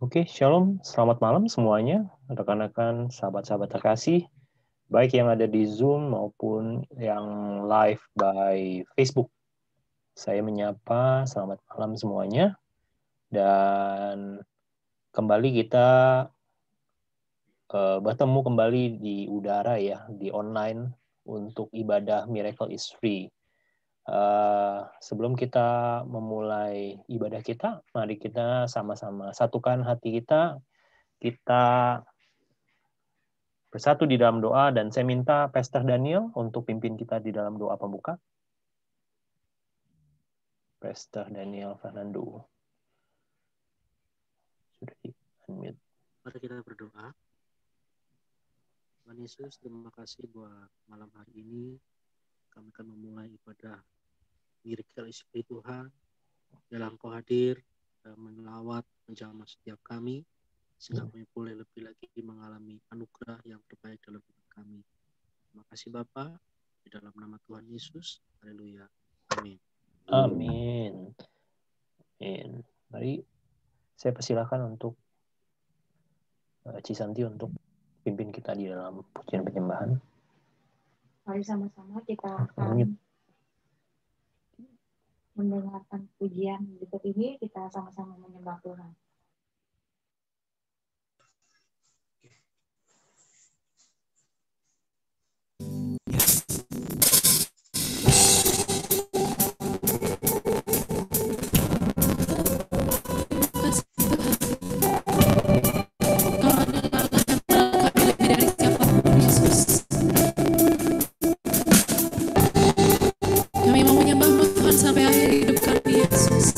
Oke, Shalom. Selamat malam semuanya, rekan-rekan, sahabat-sahabat terkasih, baik yang ada di Zoom maupun yang live by Facebook. Saya menyapa selamat malam semuanya, dan kembali kita bertemu kembali di udara ya, di online untuk ibadah Miracle is Free. Sebelum kita memulai ibadah kita, mari kita sama-sama satukan hati kita bersatu di dalam doa, dan saya minta Pastor Daniel untuk pimpin kita di dalam doa pembuka. Pastor Daniel Fernando. Sudah di-unmute. Mari kita berdoa. Tuhan Yesus, terima kasih buat malam hari ini. Kami akan memulai ibadah Miracle is Free Tuhan. Dalam Kau hadir, melawat, menjamah setiap kami, sehingga kami boleh lebih lagi mengalami anugerah yang terbaik dalam hidup kami. Terima kasih Bapa, di dalam nama Tuhan Yesus. Haleluya. Amin. Amin. Amin. Mari saya persilakan untuk Cisanti untuk pimpin kita di dalam pujian penyembahan. Mari sama-sama kita akan mendengarkan pujian berikut ini, kita sama-sama menyembah Tuhan. Kami mau menyembah Tuhan sampai akhir hidup kami, Yesus.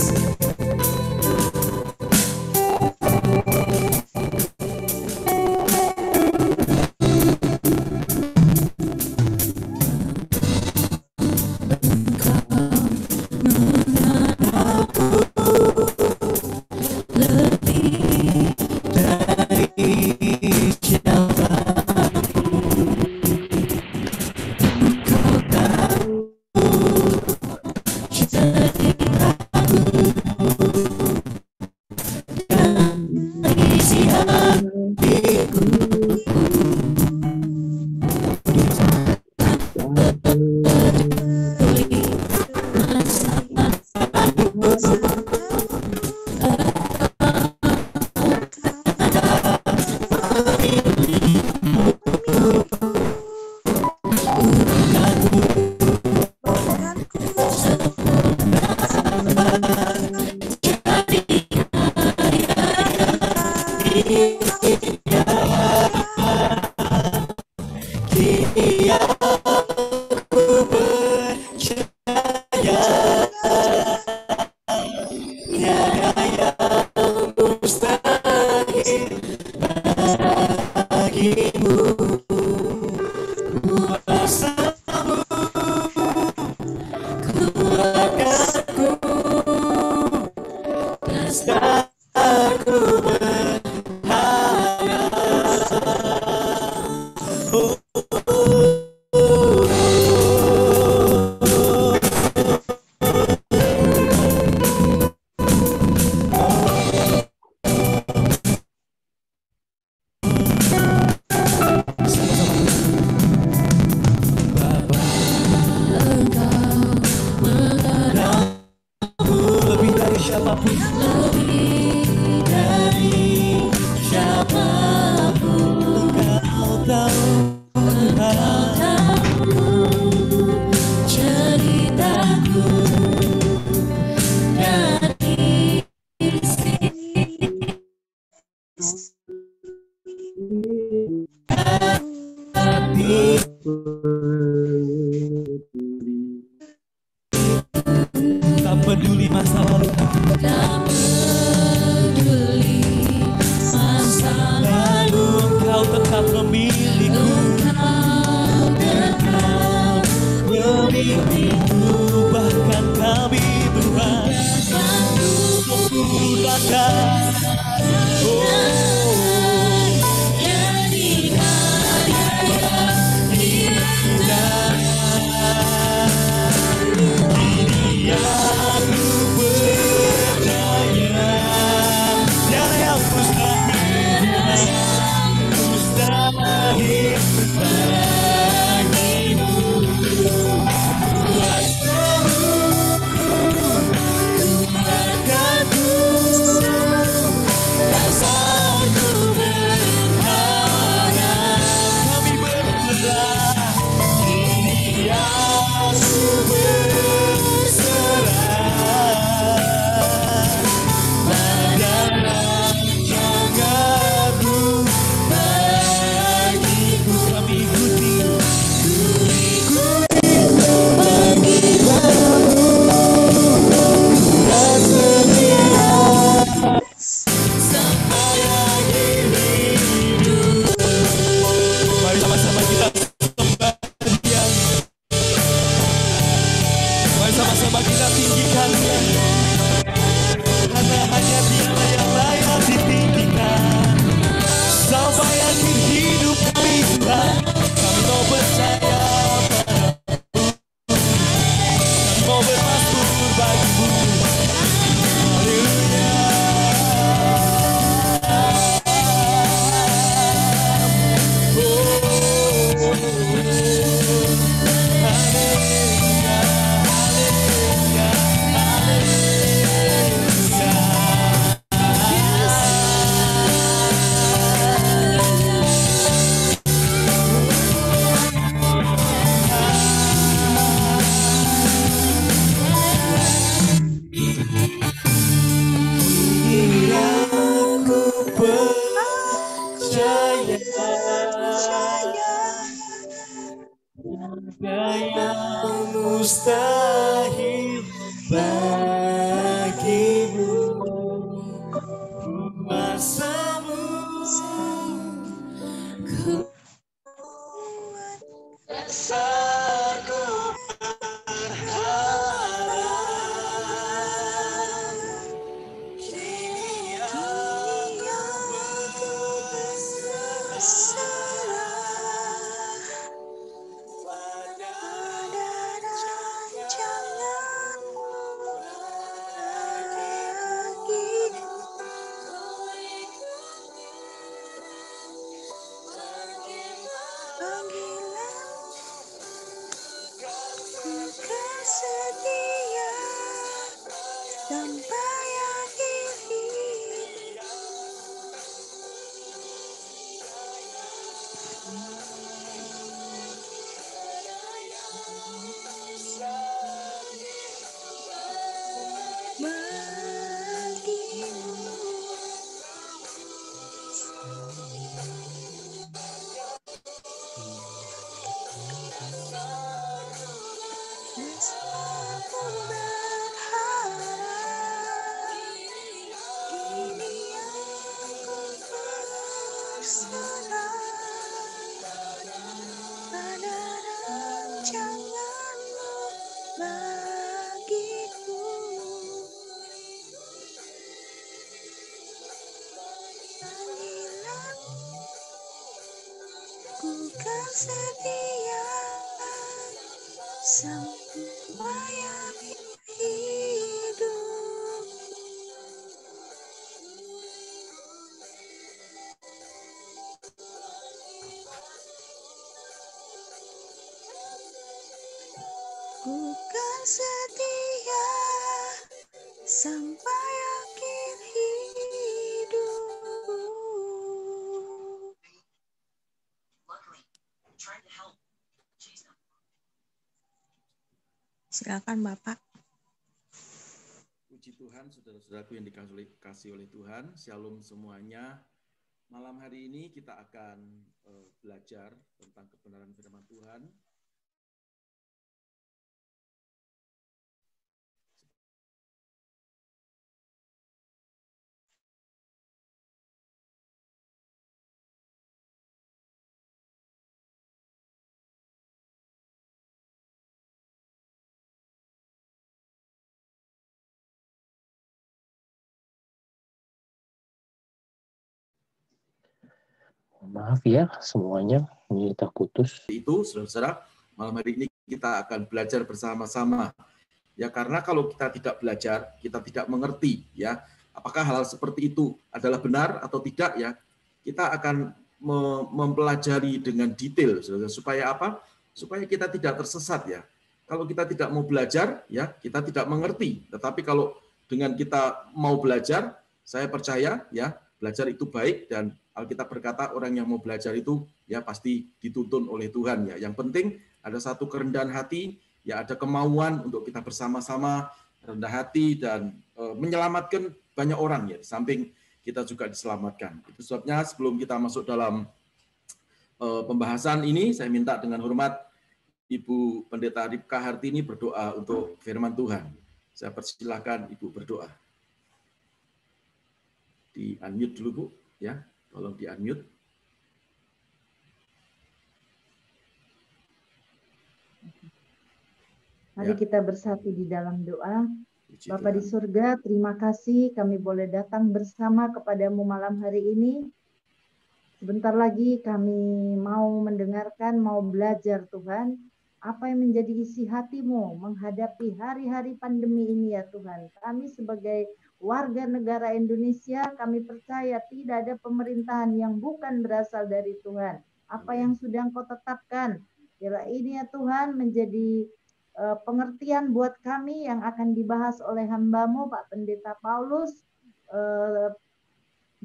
Tak peduli masa lalu, Engkau tetap memiliku, bahkan kami Tuhan menggunakan aku percaya, yang yang mustahil bagimu, kuasamu dasarku berharap, kini aku berserah pada rancanganmu bagiku. Setia sampai akhir hidup. Aku berharap kini aku berserah pada rancanganmu bagiku. Panggilanku kan setia sampai akhir hidup. Ku kan setia sampai akhir hidup. Silakan Bapak. Puji Tuhan, saudara-saudaraku yang dikasihi oleh Tuhan, Shalom semuanya. Malam hari ini kita akan belajar tentang kebenaran firman Tuhan. Maaf ya semuanya, ini terputus. Itu, saudara-saudara, malam hari ini kita akan belajar bersama-sama. Ya, karena kalau kita tidak belajar, kita tidak mengerti, ya, apakah hal seperti itu adalah benar atau tidak, ya. Kita akan mempelajari dengan detail, saudara, supaya apa? Supaya kita tidak tersesat, ya. Kalau kita tidak mau belajar, ya, kita tidak mengerti. Tetapi kalau dengan kita mau belajar, saya percaya, ya, belajar itu baik, dan Alkitab berkata orang yang mau belajar itu ya pasti dituntun oleh Tuhan, ya. Yang penting ada satu kerendahan hati, ya, ada kemauan untuk kita bersama-sama rendah hati dan menyelamatkan banyak orang, ya. Di samping kita juga diselamatkan. Itu sebabnya sebelum kita masuk dalam pembahasan ini, saya minta dengan hormat Ibu Pendeta Ripka Hartini berdoa untuk firman Tuhan. Saya persilahkan Ibu berdoa. Di unmute dulu, Bu, ya. Tolong di unmute. Mari kita bersatu di dalam doa. Bapa di surga, terima kasih kami boleh datang bersama kepadamu malam hari ini. Sebentar lagi kami mau mendengarkan, mau belajar Tuhan. Apa yang menjadi isi hatimu menghadapi hari-hari pandemi ini ya Tuhan. Kami sebagai warga negara Indonesia, kami percaya tidak ada pemerintahan yang bukan berasal dari Tuhan. Apa yang sudah Engkau tetapkan, bila ini ya Tuhan menjadi pengertian buat kami yang akan dibahas oleh hamba-Mu Pak Pendeta Paulus,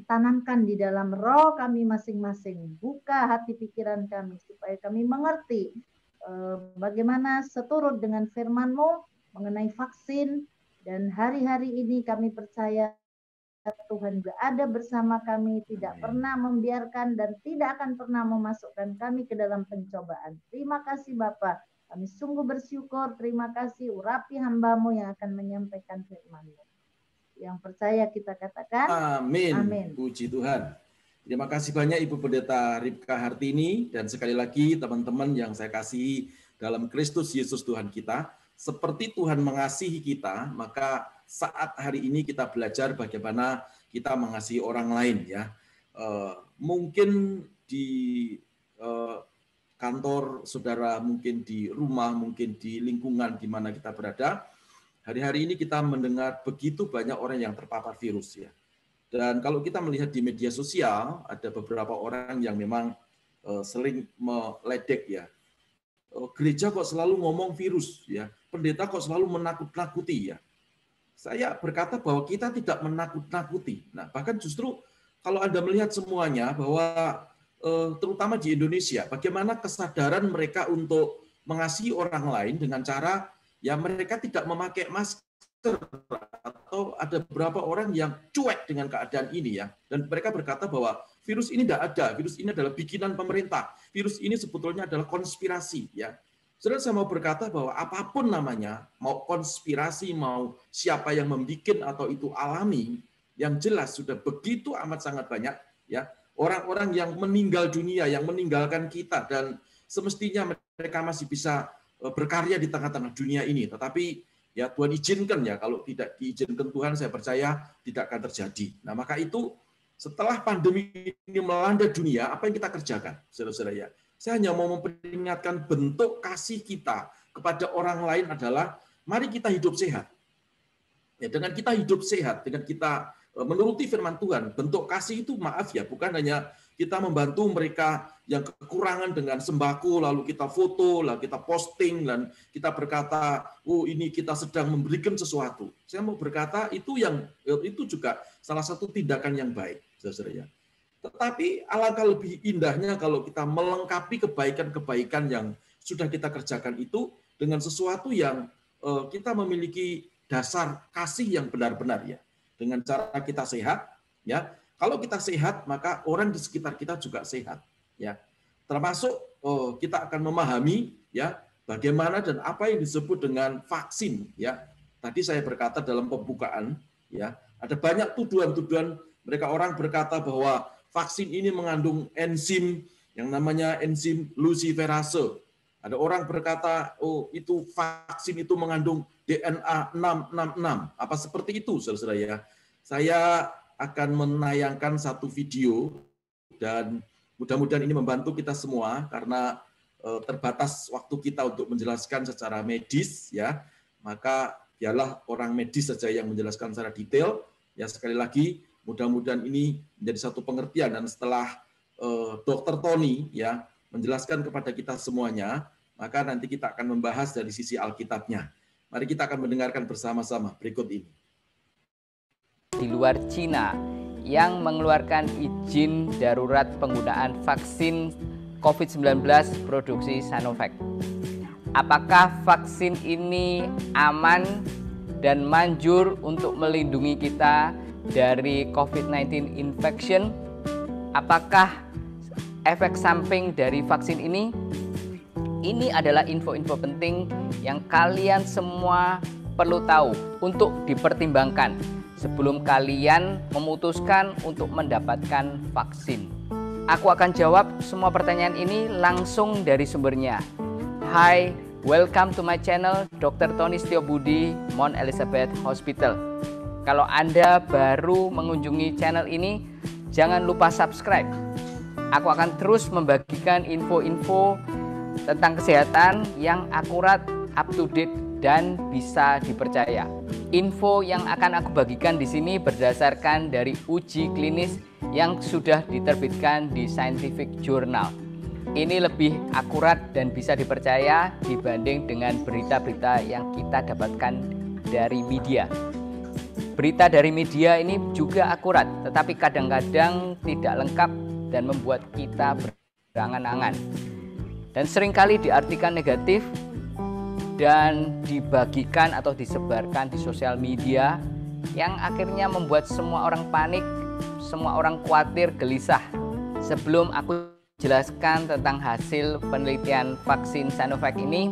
tanamkan di dalam roh kami masing-masing, buka hati pikiran kami supaya kami mengerti bagaimana seturut dengan firman-Mu mengenai vaksin, dan hari-hari ini kami percaya Tuhan juga ada bersama kami, tidak pernah membiarkan dan tidak akan pernah memasukkan kami ke dalam pencobaan. Terima kasih Bapak. Kami sungguh bersyukur, terima kasih, urapi hamba-Mu yang akan menyampaikan firman-Mu. Yang percaya kita katakan, amin. Amin. Puji Tuhan. Terima kasih banyak Ibu Pendeta Ripka Hartini, dan sekali lagi teman-teman yang saya kasihi dalam Kristus Yesus Tuhan kita. Seperti Tuhan mengasihi kita, maka saat hari ini kita belajar bagaimana kita mengasihi orang lain, ya. Mungkin di kantor saudara, mungkin di rumah, mungkin di lingkungan di mana kita berada. Hari-hari ini kita mendengar begitu banyak orang yang terpapar virus, ya. Dan kalau kita melihat di media sosial, ada beberapa orang yang memang sering meledek, ya. Gereja kok selalu ngomong virus, ya. Pendeta kok selalu menakut-nakuti, ya. Saya berkata bahwa kita tidak menakut-nakuti. Nah, bahkan justru kalau Anda melihat semuanya bahwa terutama di Indonesia, bagaimana kesadaran mereka untuk mengasihi orang lain dengan cara ya mereka tidak memakai masker, atau ada beberapa orang yang cuek dengan keadaan ini, ya, dan mereka berkata bahwa virus ini tidak ada, virus ini adalah bikinan pemerintah, virus ini sebetulnya adalah konspirasi, ya. Saudara, saya mau berkata bahwa apapun namanya, mau konspirasi, mau siapa yang membikin atau itu alami, yang jelas sudah begitu amat sangat banyak, ya, orang-orang yang meninggal dunia, yang meninggalkan kita, dan semestinya mereka masih bisa berkarya di tengah-tengah dunia ini. Tetapi ya Tuhan izinkan, ya, kalau tidak diizinkan Tuhan, saya percaya tidak akan terjadi. Nah, maka itu setelah pandemi ini melanda dunia, apa yang kita kerjakan, saudara-saudara, ya? Saya hanya mau memperingatkan bentuk kasih kita kepada orang lain adalah mari kita hidup sehat. Ya, dengan kita hidup sehat, dengan kita menuruti firman Tuhan, bentuk kasih itu, maaf ya, bukan hanya kita membantu mereka yang kekurangan dengan sembako, lalu kita foto, lalu kita posting, dan kita berkata, oh ini kita sedang memberikan sesuatu. Saya mau berkata itu juga salah satu tindakan yang baik, saudara-saudara. Tetapi alangkah lebih indahnya kalau kita melengkapi kebaikan-kebaikan yang sudah kita kerjakan itu dengan sesuatu yang kita memiliki dasar kasih yang benar-benar, ya. Dengan cara kita sehat, ya. Kalau kita sehat, maka orang di sekitar kita juga sehat, ya. Termasuk kita akan memahami, ya, bagaimana dan apa yang disebut dengan vaksin, ya. Tadi saya berkata dalam pembukaan, ya, ada banyak tuduhan-tuduhan. Mereka orang berkata bahwa vaksin ini mengandung enzim yang namanya enzim luciferase. Ada orang berkata, oh itu vaksin itu mengandung DNA 666. Apa seperti itu, saudara-saudara, ya? Saya akan menayangkan satu video, dan mudah-mudahan ini membantu kita semua, karena terbatas waktu kita untuk menjelaskan secara medis, ya. Maka biarlah orang medis saja yang menjelaskan secara detail. Ya, sekali lagi, mudah-mudahan ini menjadi satu pengertian, dan setelah Dr. Tony, ya, menjelaskan kepada kita semuanya, maka nanti kita akan membahas dari sisi Alkitabnya. Mari kita akan mendengarkan bersama-sama berikut ini. Di luar Cina yang mengeluarkan izin darurat penggunaan vaksin COVID-19 produksi Sinovac. Apakah vaksin ini aman dan manjur untuk melindungi kita dari COVID-19 infection? Apakah efek samping dari vaksin ini? Ini adalah info-info penting yang kalian semua perlu tahu untuk dipertimbangkan sebelum kalian memutuskan untuk mendapatkan vaksin. Aku akan jawab semua pertanyaan ini langsung dari sumbernya. Hai, welcome to my channel Dr. Tony Setiobudi, Mount Elizabeth Hospital. Kalau Anda baru mengunjungi channel ini, jangan lupa subscribe. Aku akan terus membagikan info-info tentang kesehatan yang akurat, up to date, dan bisa dipercaya. Info yang akan aku bagikan di sini berdasarkan dari uji klinis yang sudah diterbitkan di Scientific Journal. Ini lebih akurat dan bisa dipercaya dibanding dengan berita-berita yang kita dapatkan dari media. Berita dari media ini juga akurat, tetapi kadang-kadang tidak lengkap dan membuat kita berangan-angan. Dan seringkali diartikan negatif dan dibagikan atau disebarkan di sosial media yang akhirnya membuat semua orang panik, semua orang khawatir, gelisah. Sebelum aku jelaskan tentang hasil penelitian vaksin Sinovac ini,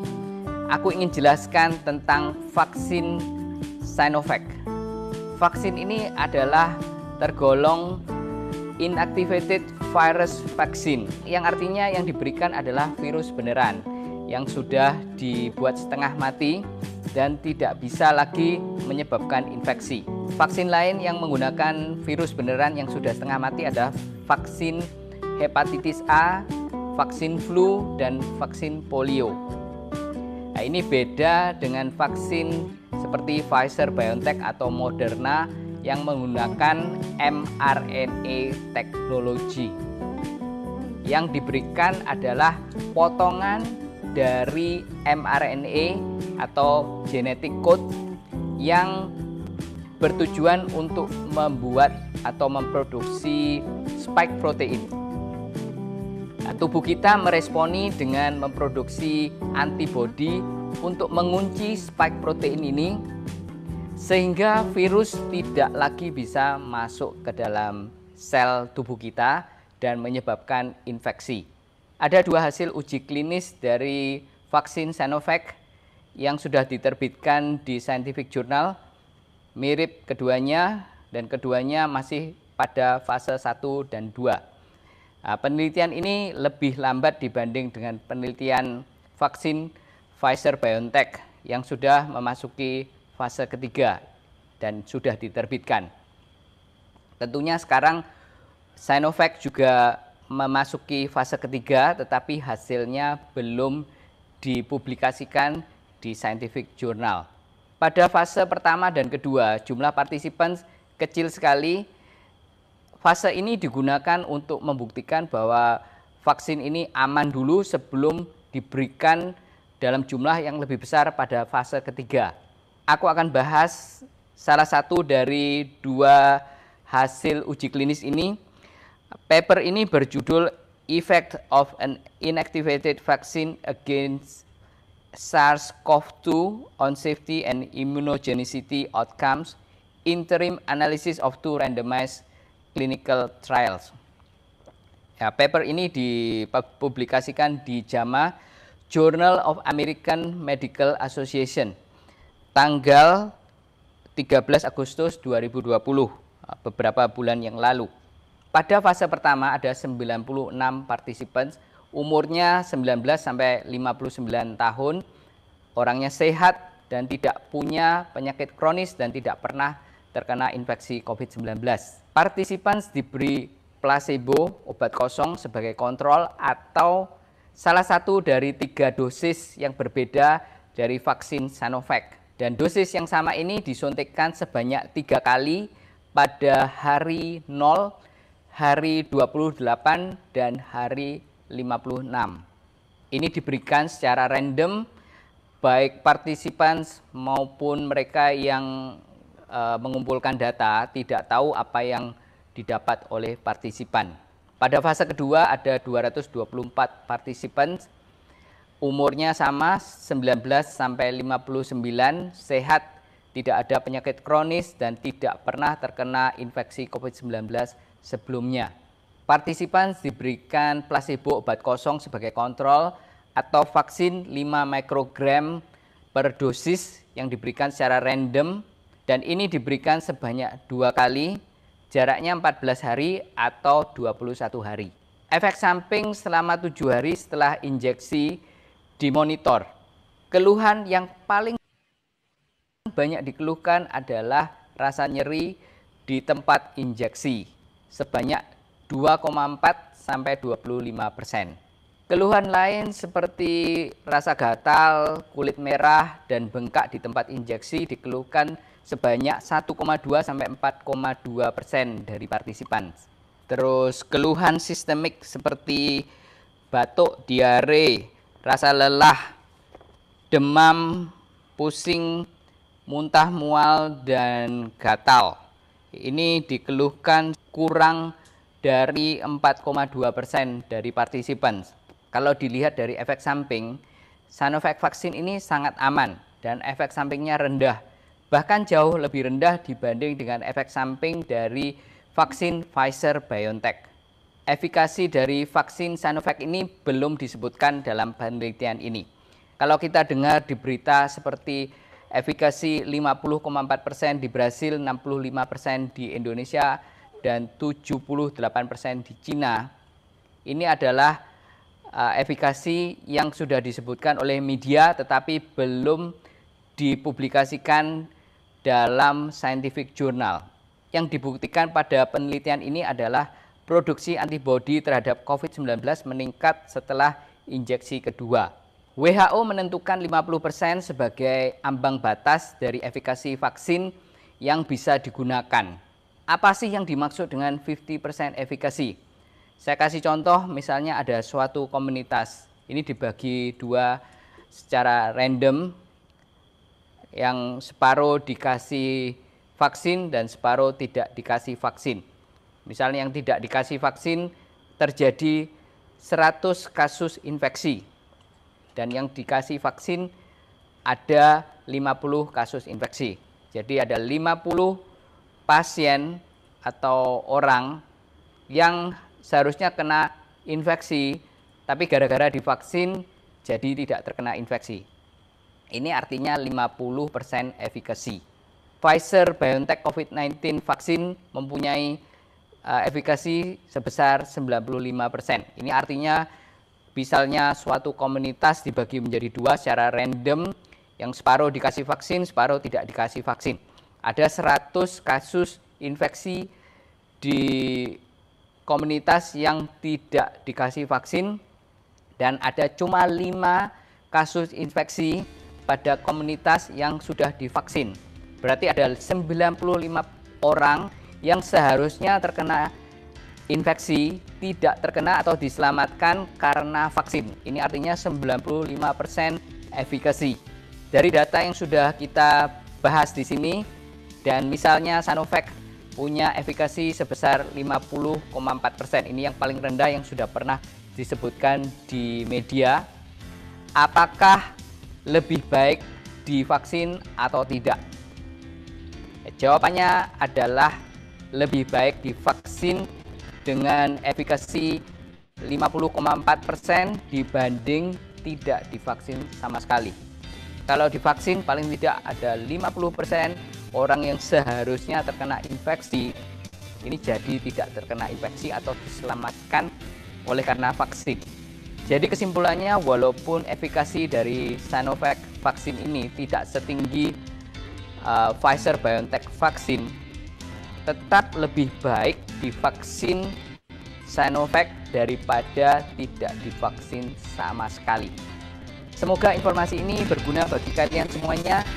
aku ingin jelaskan tentang vaksin Sinovac. Vaksin ini adalah tergolong inactivated virus vaccine, yang artinya yang diberikan adalah virus beneran yang sudah dibuat setengah mati dan tidak bisa lagi menyebabkan infeksi. Vaksin lain yang menggunakan virus beneran yang sudah setengah mati adalah vaksin hepatitis A, vaksin flu, dan vaksin polio. Nah, ini beda dengan vaksin seperti Pfizer-BioNTech atau Moderna yang menggunakan mRNA teknologi. Yang diberikan adalah potongan dari mRNA atau genetic code yang bertujuan untuk membuat atau memproduksi spike protein. Nah, tubuh kita meresponi dengan memproduksi antibodi untuk mengunci spike protein ini sehingga virus tidak lagi bisa masuk ke dalam sel tubuh kita dan menyebabkan infeksi. Ada 2 hasil uji klinis dari vaksin Sinovac yang sudah diterbitkan di Scientific Journal. Mirip keduanya dan keduanya masih pada fase 1 dan 2. Nah, penelitian ini lebih lambat dibanding dengan penelitian vaksin Pfizer-BioNTech yang sudah memasuki fase ketiga dan sudah diterbitkan. Tentunya sekarang Sinovac juga memasuki fase ketiga, tetapi hasilnya belum dipublikasikan di Scientific Journal. Pada fase pertama dan kedua, jumlah partisipan kecil sekali. Fase ini digunakan untuk membuktikan bahwa vaksin ini aman dulu sebelum diberikan dalam jumlah yang lebih besar pada fase ketiga. Aku akan bahas salah satu dari 2 hasil uji klinis ini. Paper ini berjudul Effect of an Inactivated Vaccine Against SARS-CoV-2 on Safety and Immunogenicity Outcomes, Interim Analysis of 2 Randomized Clinical Trials. Ya, paper ini dipublikasikan di JAMA, Journal of American Medical Association, tanggal 13 Agustus 2020, beberapa bulan yang lalu. Pada fase pertama ada 96 partisipan, umurnya 19 sampai 59 tahun, orangnya sehat dan tidak punya penyakit kronis dan tidak pernah terkena infeksi COVID-19. Partisipan diberi placebo, obat kosong sebagai kontrol atau salah satu dari 3 dosis yang berbeda dari vaksin Sinovac. Dan dosis yang sama ini disuntikkan sebanyak 3 kali pada hari 0, hari 28, dan hari 56. Ini diberikan secara random, baik partisipan maupun mereka yang mengumpulkan data tidak tahu apa yang didapat oleh partisipan. Pada fase kedua ada 224 partisipan, umurnya sama 19 sampai 59, sehat, tidak ada penyakit kronis dan tidak pernah terkena infeksi COVID-19 sebelumnya. Partisipan diberikan placebo obat kosong sebagai kontrol atau vaksin 5 mikrogram per dosis yang diberikan secara random dan ini diberikan sebanyak 2 kali, jaraknya 14 hari atau 21 hari. Efek samping selama 7 hari setelah injeksi dimonitor. Keluhan yang paling banyak dikeluhkan adalah rasa nyeri di tempat injeksi sebanyak 2,4 sampai 25%. Keluhan lain seperti rasa gatal, kulit merah, dan bengkak di tempat injeksi dikeluhkan sebanyak 1,2 sampai 4,2% dari partisipan. Terus keluhan sistemik seperti batuk, diare, rasa lelah, demam, pusing, muntah, mual, dan gatal. Ini dikeluhkan kurang dari 4,2% dari partisipan. Kalau dilihat dari efek samping, Sinovac vaksin ini sangat aman dan efek sampingnya rendah. Bahkan jauh lebih rendah dibanding dengan efek samping dari vaksin Pfizer-BioNTech. Efikasi dari vaksin Sinovac ini belum disebutkan dalam penelitian ini. Kalau kita dengar di berita seperti efikasi 50,4% di Brasil, 65% di Indonesia, dan 78% di Cina, ini adalah efikasi yang sudah disebutkan oleh media tetapi belum dipublikasikan dalam scientific journal. Yang dibuktikan pada penelitian ini adalah produksi antibodi terhadap COVID-19 meningkat setelah injeksi kedua. WHO menentukan 50% sebagai ambang batas dari efikasi vaksin yang bisa digunakan. Apa sih yang dimaksud dengan 50% efikasi? Saya kasih contoh, misalnya ada suatu komunitas, ini dibagi dua secara random, yang separuh dikasih vaksin dan separuh tidak dikasih vaksin. Misalnya yang tidak dikasih vaksin terjadi 100 kasus infeksi, dan yang dikasih vaksin ada 50 kasus infeksi. Jadi ada 50 pasien atau orang yang seharusnya kena infeksi, tapi gara-gara divaksin jadi tidak terkena infeksi. Ini artinya 50% efikasi. Pfizer-BioNTech COVID-19 vaksin mempunyai efikasi sebesar 95%. Ini artinya misalnya suatu komunitas dibagi menjadi dua secara random, yang separuh dikasih vaksin, separuh tidak dikasih vaksin. Ada 100 kasus infeksi di komunitas yang tidak dikasih vaksin, dan ada cuma 5 kasus infeksi pada komunitas yang sudah divaksin. Berarti ada 95 orang yang seharusnya terkena infeksi tidak terkena atau diselamatkan karena vaksin. Ini artinya 95% efikasi. Dari data yang sudah kita bahas di sini, dan misalnya Sinovac punya efikasi sebesar 50,4%. Ini yang paling rendah yang sudah pernah disebutkan di media. Apakah lebih baik divaksin atau tidak? Jawabannya adalah lebih baik divaksin dengan efikasi 50,4% dibanding tidak divaksin sama sekali. Kalau divaksin paling tidak ada 50% orang yang seharusnya terkena infeksi, ini jadi tidak terkena infeksi atau diselamatkan oleh karena vaksin. Jadi kesimpulannya, walaupun efikasi dari Sinovac vaksin ini tidak setinggi Pfizer-BioNTech vaksin, tetap lebih baik divaksin Sinovac daripada tidak divaksin sama sekali. Semoga informasi ini berguna bagi kalian semuanya.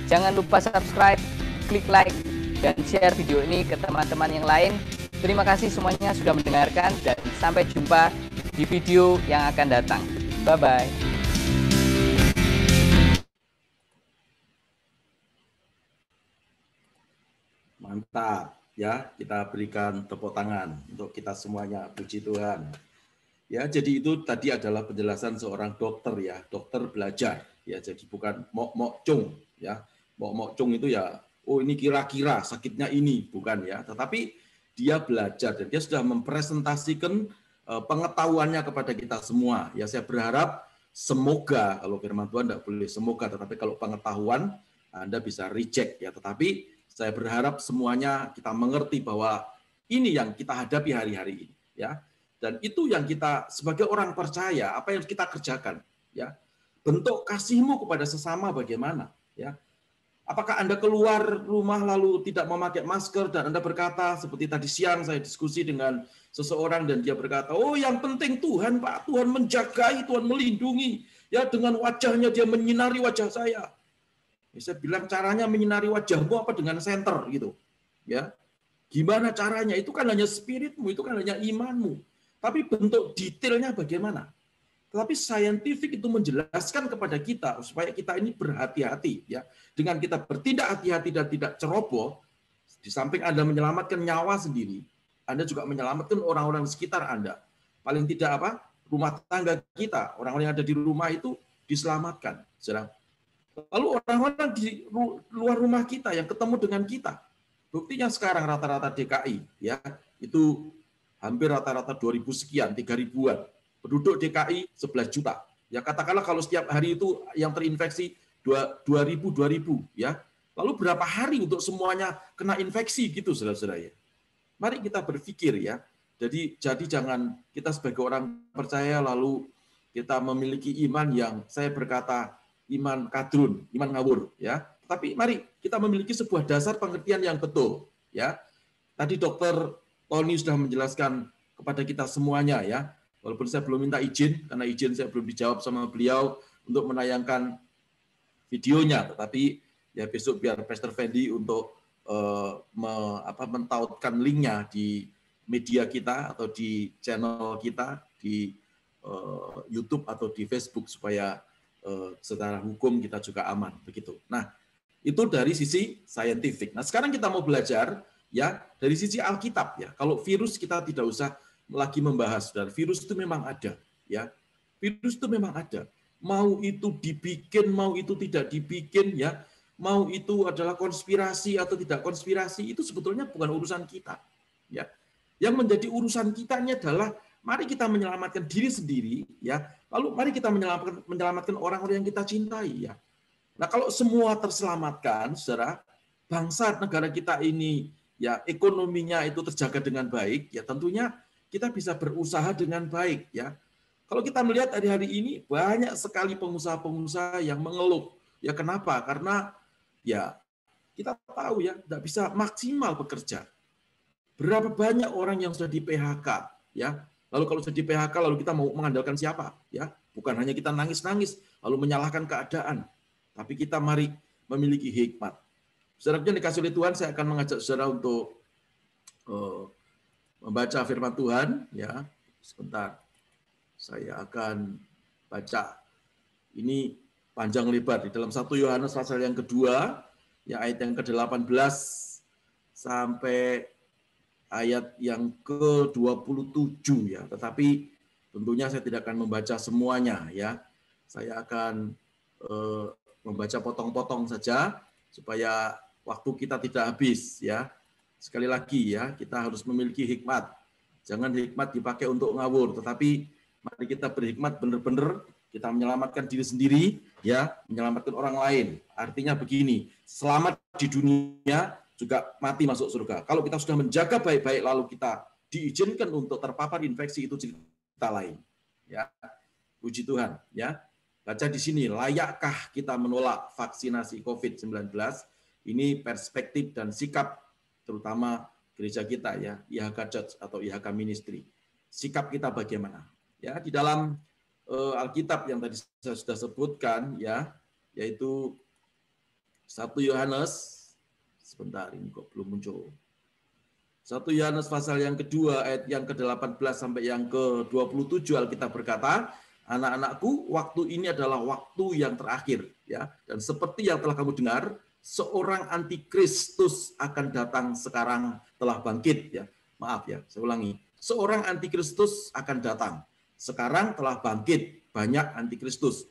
Jangan lupa subscribe, klik like, dan share video ini ke teman-teman yang lain. Terima kasih semuanya sudah mendengarkan, dan sampai jumpa di video yang akan datang. Bye-bye. Mantap ya, kita berikan tepuk tangan untuk kita semuanya, puji Tuhan. Ya, jadi itu tadi adalah penjelasan seorang dokter ya, dokter belajar ya, jadi bukan mok-mok cung ya. Mok-mok cung itu ya, oh ini kira-kira sakitnya ini, bukan ya, tetapi dia belajar dan dia sudah mempresentasikan pengetahuannya kepada kita semua. Ya, saya berharap semoga, kalau firman Tuhan tidak boleh semoga, tetapi kalau pengetahuan Anda bisa reject ya, tetapi saya berharap semuanya kita mengerti bahwa ini yang kita hadapi hari-hari ini, ya. Dan itu yang kita sebagai orang percaya, apa yang kita kerjakan, ya. Bentuk kasihmu kepada sesama bagaimana, ya. Apakah Anda keluar rumah lalu tidak memakai masker dan Anda berkata, seperti tadi siang saya diskusi dengan seseorang dan dia berkata, oh yang penting Tuhan Pak, Tuhan menjagai, Tuhan melindungi, ya dengan wajahnya dia menyinari wajah saya. Saya bilang caranya menyinari wajahmu apa dengan senter gitu, ya? Gimana caranya? Itu kan hanya spiritmu, itu kan hanya imanmu. Tapi bentuk detailnya bagaimana? Tetapi saintifik itu menjelaskan kepada kita supaya kita ini berhati-hati, ya. Dengan kita bertindak hati-hati dan tidak ceroboh, di samping Anda menyelamatkan nyawa sendiri, Anda juga menyelamatkan orang-orang di sekitar Anda. Paling tidak apa? Rumah tangga kita, orang-orang yang ada di rumah itu diselamatkan. Saudara. Lalu orang-orang di luar rumah kita yang ketemu dengan kita, buktinya sekarang rata-rata DKI, ya itu hampir rata-rata 2.000 sekian, 3.000-an. Penduduk DKI 11 juta. Ya katakanlah kalau setiap hari itu yang terinfeksi 2.000 ya. Lalu berapa hari untuk semuanya kena infeksi gitu saudara-saudara ya. Mari kita berpikir ya. Jadi jangan kita sebagai orang percaya lalu kita memiliki iman yang saya berkata iman kadrun, iman ngawur ya. Tapi mari kita memiliki sebuah dasar pengertian yang betul ya. Tadi Dokter Tony sudah menjelaskan kepada kita semuanya ya. Walaupun saya belum minta izin, karena izin saya belum dijawab sama beliau untuk menayangkan videonya, tetapi ya besok biar Pastor Fendi untuk mentautkan linknya di media kita atau di channel kita di YouTube atau di Facebook supaya secara hukum kita juga aman begitu. Nah itu dari sisi saintifik. Nah sekarang kita mau belajar ya dari sisi Alkitab ya. Kalau virus kita tidak usah lagi membahas, dan virus itu memang ada ya. Virus itu memang ada. Mau itu dibikin, mau itu tidak dibikin ya. Mau itu adalah konspirasi atau tidak konspirasi, itu sebetulnya bukan urusan kita ya. Yang menjadi urusan kita ini adalah mari kita menyelamatkan diri sendiri ya. Lalu mari kita menyelamatkan orang-orang yang kita cintai ya. Nah, kalau semua terselamatkan, Saudara, bangsa negara kita ini ya ekonominya itu terjaga dengan baik ya, tentunya kita bisa berusaha dengan baik ya. Kalau kita melihat hari-hari ini banyak sekali pengusaha-pengusaha yang mengeluh. Ya kenapa? Karena ya kita tahu ya tidak bisa maksimal bekerja. Berapa banyak orang yang sudah di PHK ya. Lalu kalau sudah di PHK lalu kita mau mengandalkan siapa? Ya, bukan hanya kita nangis-nangis lalu menyalahkan keadaan. Tapi kita mari memiliki hikmat. Saudara yang dikasih oleh Tuhan, saya akan mengajak saudara untuk membaca firman Tuhan ya. Sebentar. Saya akan baca. Ini panjang lebar di dalam 1 Yohanes pasal yang kedua, ya ayat yang ke-18 sampai ayat yang ke-27 ya. Tetapi tentunya saya tidak akan membaca semuanya ya. Saya akan membaca potong-potong saja supaya waktu kita tidak habis ya. Sekali lagi ya, kita harus memiliki hikmat. Jangan hikmat dipakai untuk ngawur, tetapi mari kita berhikmat benar-benar kita menyelamatkan diri sendiri ya, menyelamatkan orang lain. Artinya begini, selamat di dunia juga mati masuk surga. Kalau kita sudah menjaga baik-baik lalu kita diizinkan untuk terpapar infeksi, itu cerita lain. Ya. Puji Tuhan ya. Baca di sini, layakkah kita menolak vaksinasi COVID-19? Ini perspektif dan sikap terutama gereja kita ya, IHK Church atau IHK Ministry. Sikap kita bagaimana? Ya, di dalam Alkitab yang tadi saya sudah sebutkan ya, yaitu 1 Yohanes, sebentar ini kok belum muncul. 1 Yohanes pasal yang kedua ayat yang ke-18 sampai yang ke-27 Alkitab berkata, anak-anakku, waktu ini adalah waktu yang terakhir ya, dan seperti yang telah kamu dengar, seorang antikristus akan datang sekarang telah bangkit ya. Maaf ya, saya ulangi. Seorang antikristus akan datang. Sekarang telah bangkit banyak antikristus.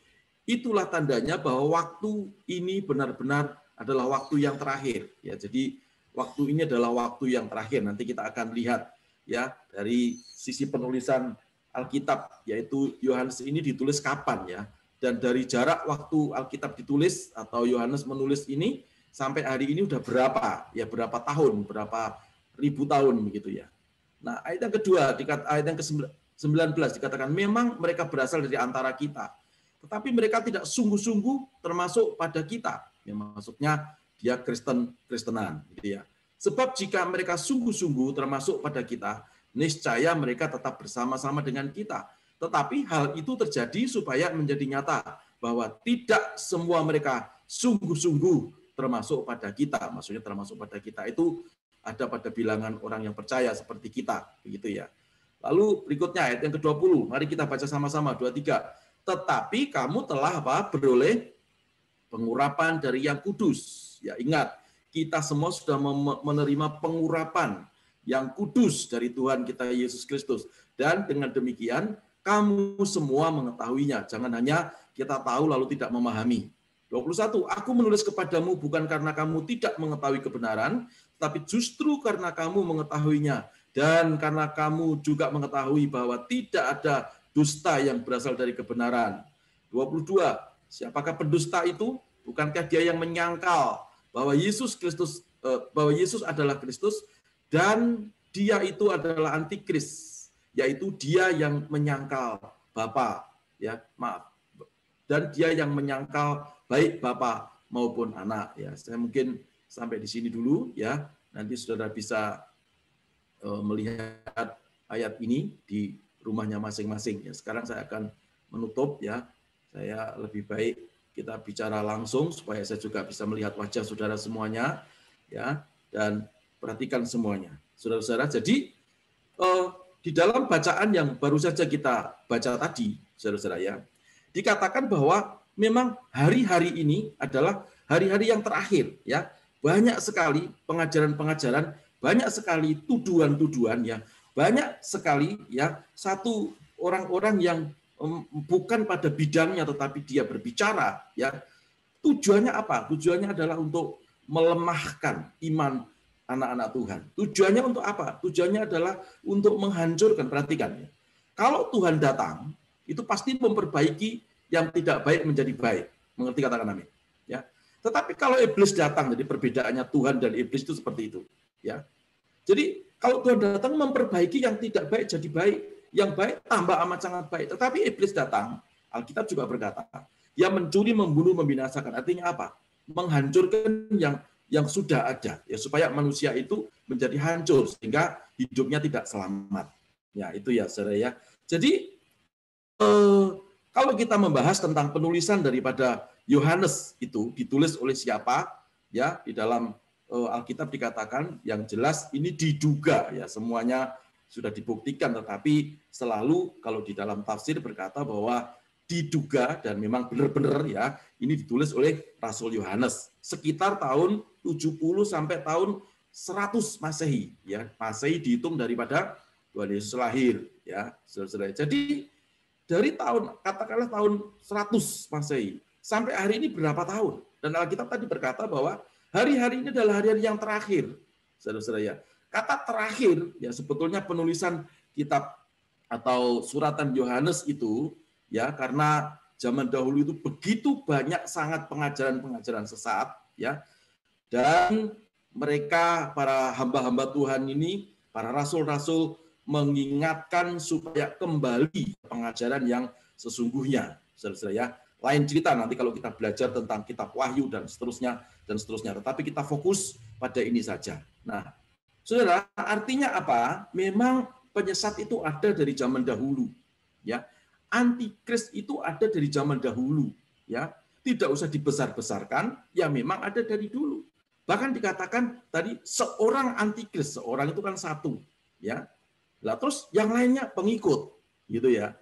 Itulah tandanya bahwa waktu ini benar-benar adalah waktu yang terakhir ya. Jadi waktu ini adalah waktu yang terakhir. Nanti kita akan lihat ya dari sisi penulisan Alkitab, yaitu Yohanes ini ditulis kapan ya. Dan dari jarak waktu Alkitab ditulis atau Yohanes menulis ini sampai hari ini udah berapa? Ya berapa tahun, berapa ribu tahun begitu ya. Nah, ayat yang kedua, ayat yang ke-19 dikatakan memang mereka berasal dari antara kita. Tetapi mereka tidak sungguh-sungguh termasuk pada kita. Ya, maksudnya dia Kristenan gitu ya. Sebab jika mereka sungguh-sungguh termasuk pada kita, niscaya mereka tetap bersama-sama dengan kita. Tetapi hal itu terjadi supaya menjadi nyata bahwa tidak semua mereka sungguh-sungguh termasuk pada kita. Maksudnya termasuk pada kita itu ada pada bilangan orang yang percaya seperti kita, begitu ya. Lalu berikutnya ayat yang ke-20. Mari kita baca sama-sama 23. Tetapi kamu telah beroleh pengurapan dari Yang Kudus. Ya, ingat, kita semua sudah menerima pengurapan yang kudus dari Tuhan kita Yesus Kristus. Dan dengan demikian kamu semua mengetahuinya. Jangan hanya kita tahu lalu tidak memahami. 21. Aku menulis kepadamu bukan karena kamu tidak mengetahui kebenaran, tapi justru karena kamu mengetahuinya. Dan karena kamu juga mengetahui bahwa tidak ada dusta yang berasal dari kebenaran. 22. Siapakah pendusta itu? Bukankah dia yang menyangkal bahwa Yesus adalah Kristus dan dia itu adalah antikris, yaitu dia yang menyangkal Bapa, ya, maaf. Dan dia yang menyangkal baik Bapa maupun anak, ya. Saya mungkin sampai di sini dulu, ya. Nanti saudara bisa melihat ayat ini di rumahnya masing-masing, ya. Sekarang saya akan menutup, ya. Saya lebih baik kita bicara langsung supaya saya juga bisa melihat wajah saudara semuanya, ya, dan perhatikan semuanya, saudara-saudara. Jadi di dalam bacaan yang baru saja kita baca tadi, saudara-saudara, ya, dikatakan bahwa memang hari-hari ini adalah hari-hari yang terakhir, ya. Banyak sekali pengajaran-pengajaran, banyak sekali tuduhan-tuduhan, ya, banyak sekali, ya, satu orang-orang yang bukan pada bidangnya tetapi dia berbicara, ya. Tujuannya apa? Tujuannya adalah untuk melemahkan iman anak-anak Tuhan. Tujuannya untuk apa? Tujuannya adalah untuk menghancurkan. Perhatikan, ya. Kalau Tuhan datang, itu pasti memperbaiki yang tidak baik menjadi baik. Mengerti, katakan amin, ya. Tetapi kalau iblis datang, jadi perbedaannya Tuhan dan iblis itu seperti itu, ya. Jadi kalau Tuhan datang memperbaiki yang tidak baik jadi baik, yang baik tambah amat sangat baik. Tetapi iblis datang, Alkitab juga berkata, dia mencuri, membunuh, membinasakan. Artinya apa? Menghancurkan yang sudah ada, ya, supaya manusia itu menjadi hancur sehingga hidupnya tidak selamat. Ya, itu ya, saudara, ya. Jadi kalau kita membahas tentang penulisan daripada Yohanes itu ditulis oleh siapa, ya, di dalam Alkitab dikatakan yang jelas ini diduga, ya, semuanya sudah dibuktikan, tetapi selalu kalau di dalam tafsir berkata bahwa diduga dan memang benar-benar, ya, ini ditulis oleh Rasul Yohanes sekitar tahun 70 sampai tahun 100 Masehi, ya. Masehi dihitung daripada Tuhan Yesus lahir, ya, saudara-saudara. Jadi dari tahun, katakanlah tahun 100 Masehi sampai hari ini berapa tahun? Dan Alkitab tadi berkata bahwa hari-hari ini adalah hari-hari yang terakhir, saudara-saudara, ya. Kata terakhir, ya, sebetulnya penulisan kitab atau suratan Yohanes itu, ya, karena zaman dahulu itu begitu banyak sangat pengajaran-pengajaran sesat, ya, dan mereka para hamba-hamba Tuhan ini, para rasul-rasul mengingatkan supaya kembali pengajaran yang sesungguhnya, saudara-saudara, ya. Lain cerita nanti kalau kita belajar tentang kitab Wahyu dan seterusnya dan seterusnya. Tetapi kita fokus pada ini saja. Nah, saudara, artinya apa? Memang penyesat itu ada dari zaman dahulu, ya. Antikris itu ada dari zaman dahulu, ya. Tidak usah dibesar-besarkan, ya, memang ada dari dulu. Bahkan dikatakan tadi seorang antikris, seorang itu kan satu, ya. Lah terus yang lainnya pengikut, gitu, ya.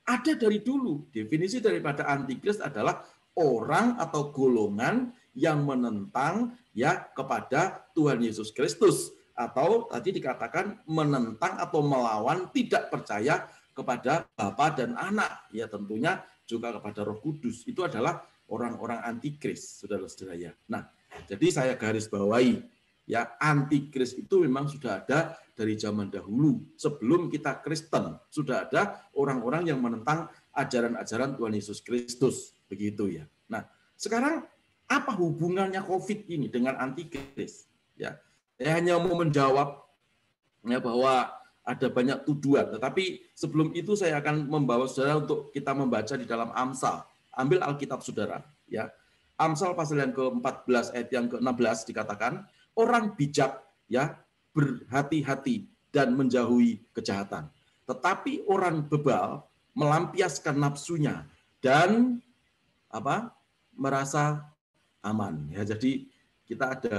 Ada dari dulu. Definisi daripada antikris adalah orang atau golongan yang menentang, ya, kepada Tuhan Yesus Kristus, atau tadi dikatakan menentang atau melawan, tidak percaya kepada Bapa dan Anak, ya, tentunya juga kepada Roh Kudus. Itu adalah orang-orang antikris, saudara-saudara, ya. Nah, jadi saya garis bawahi, ya, antikris itu memang sudah ada dari zaman dahulu. Sebelum kita Kristen, sudah ada orang-orang yang menentang ajaran-ajaran Tuhan Yesus Kristus, begitu, ya. Nah, sekarang apa hubungannya COVID ini dengan antikris? Ya, saya hanya mau menjawab, ya, bahwa ada banyak tuduhan. Tetapi sebelum itu saya akan membawa saudara untuk kita membaca di dalam Amsal. Ambil Alkitab saudara, ya. Amsal pasal yang ke-14 ayat yang ke-16 dikatakan, orang bijak, ya, berhati-hati dan menjauhi kejahatan. Tetapi orang bebal melampiaskan nafsunya dan apa? Merasa aman. Ya, jadi kita ada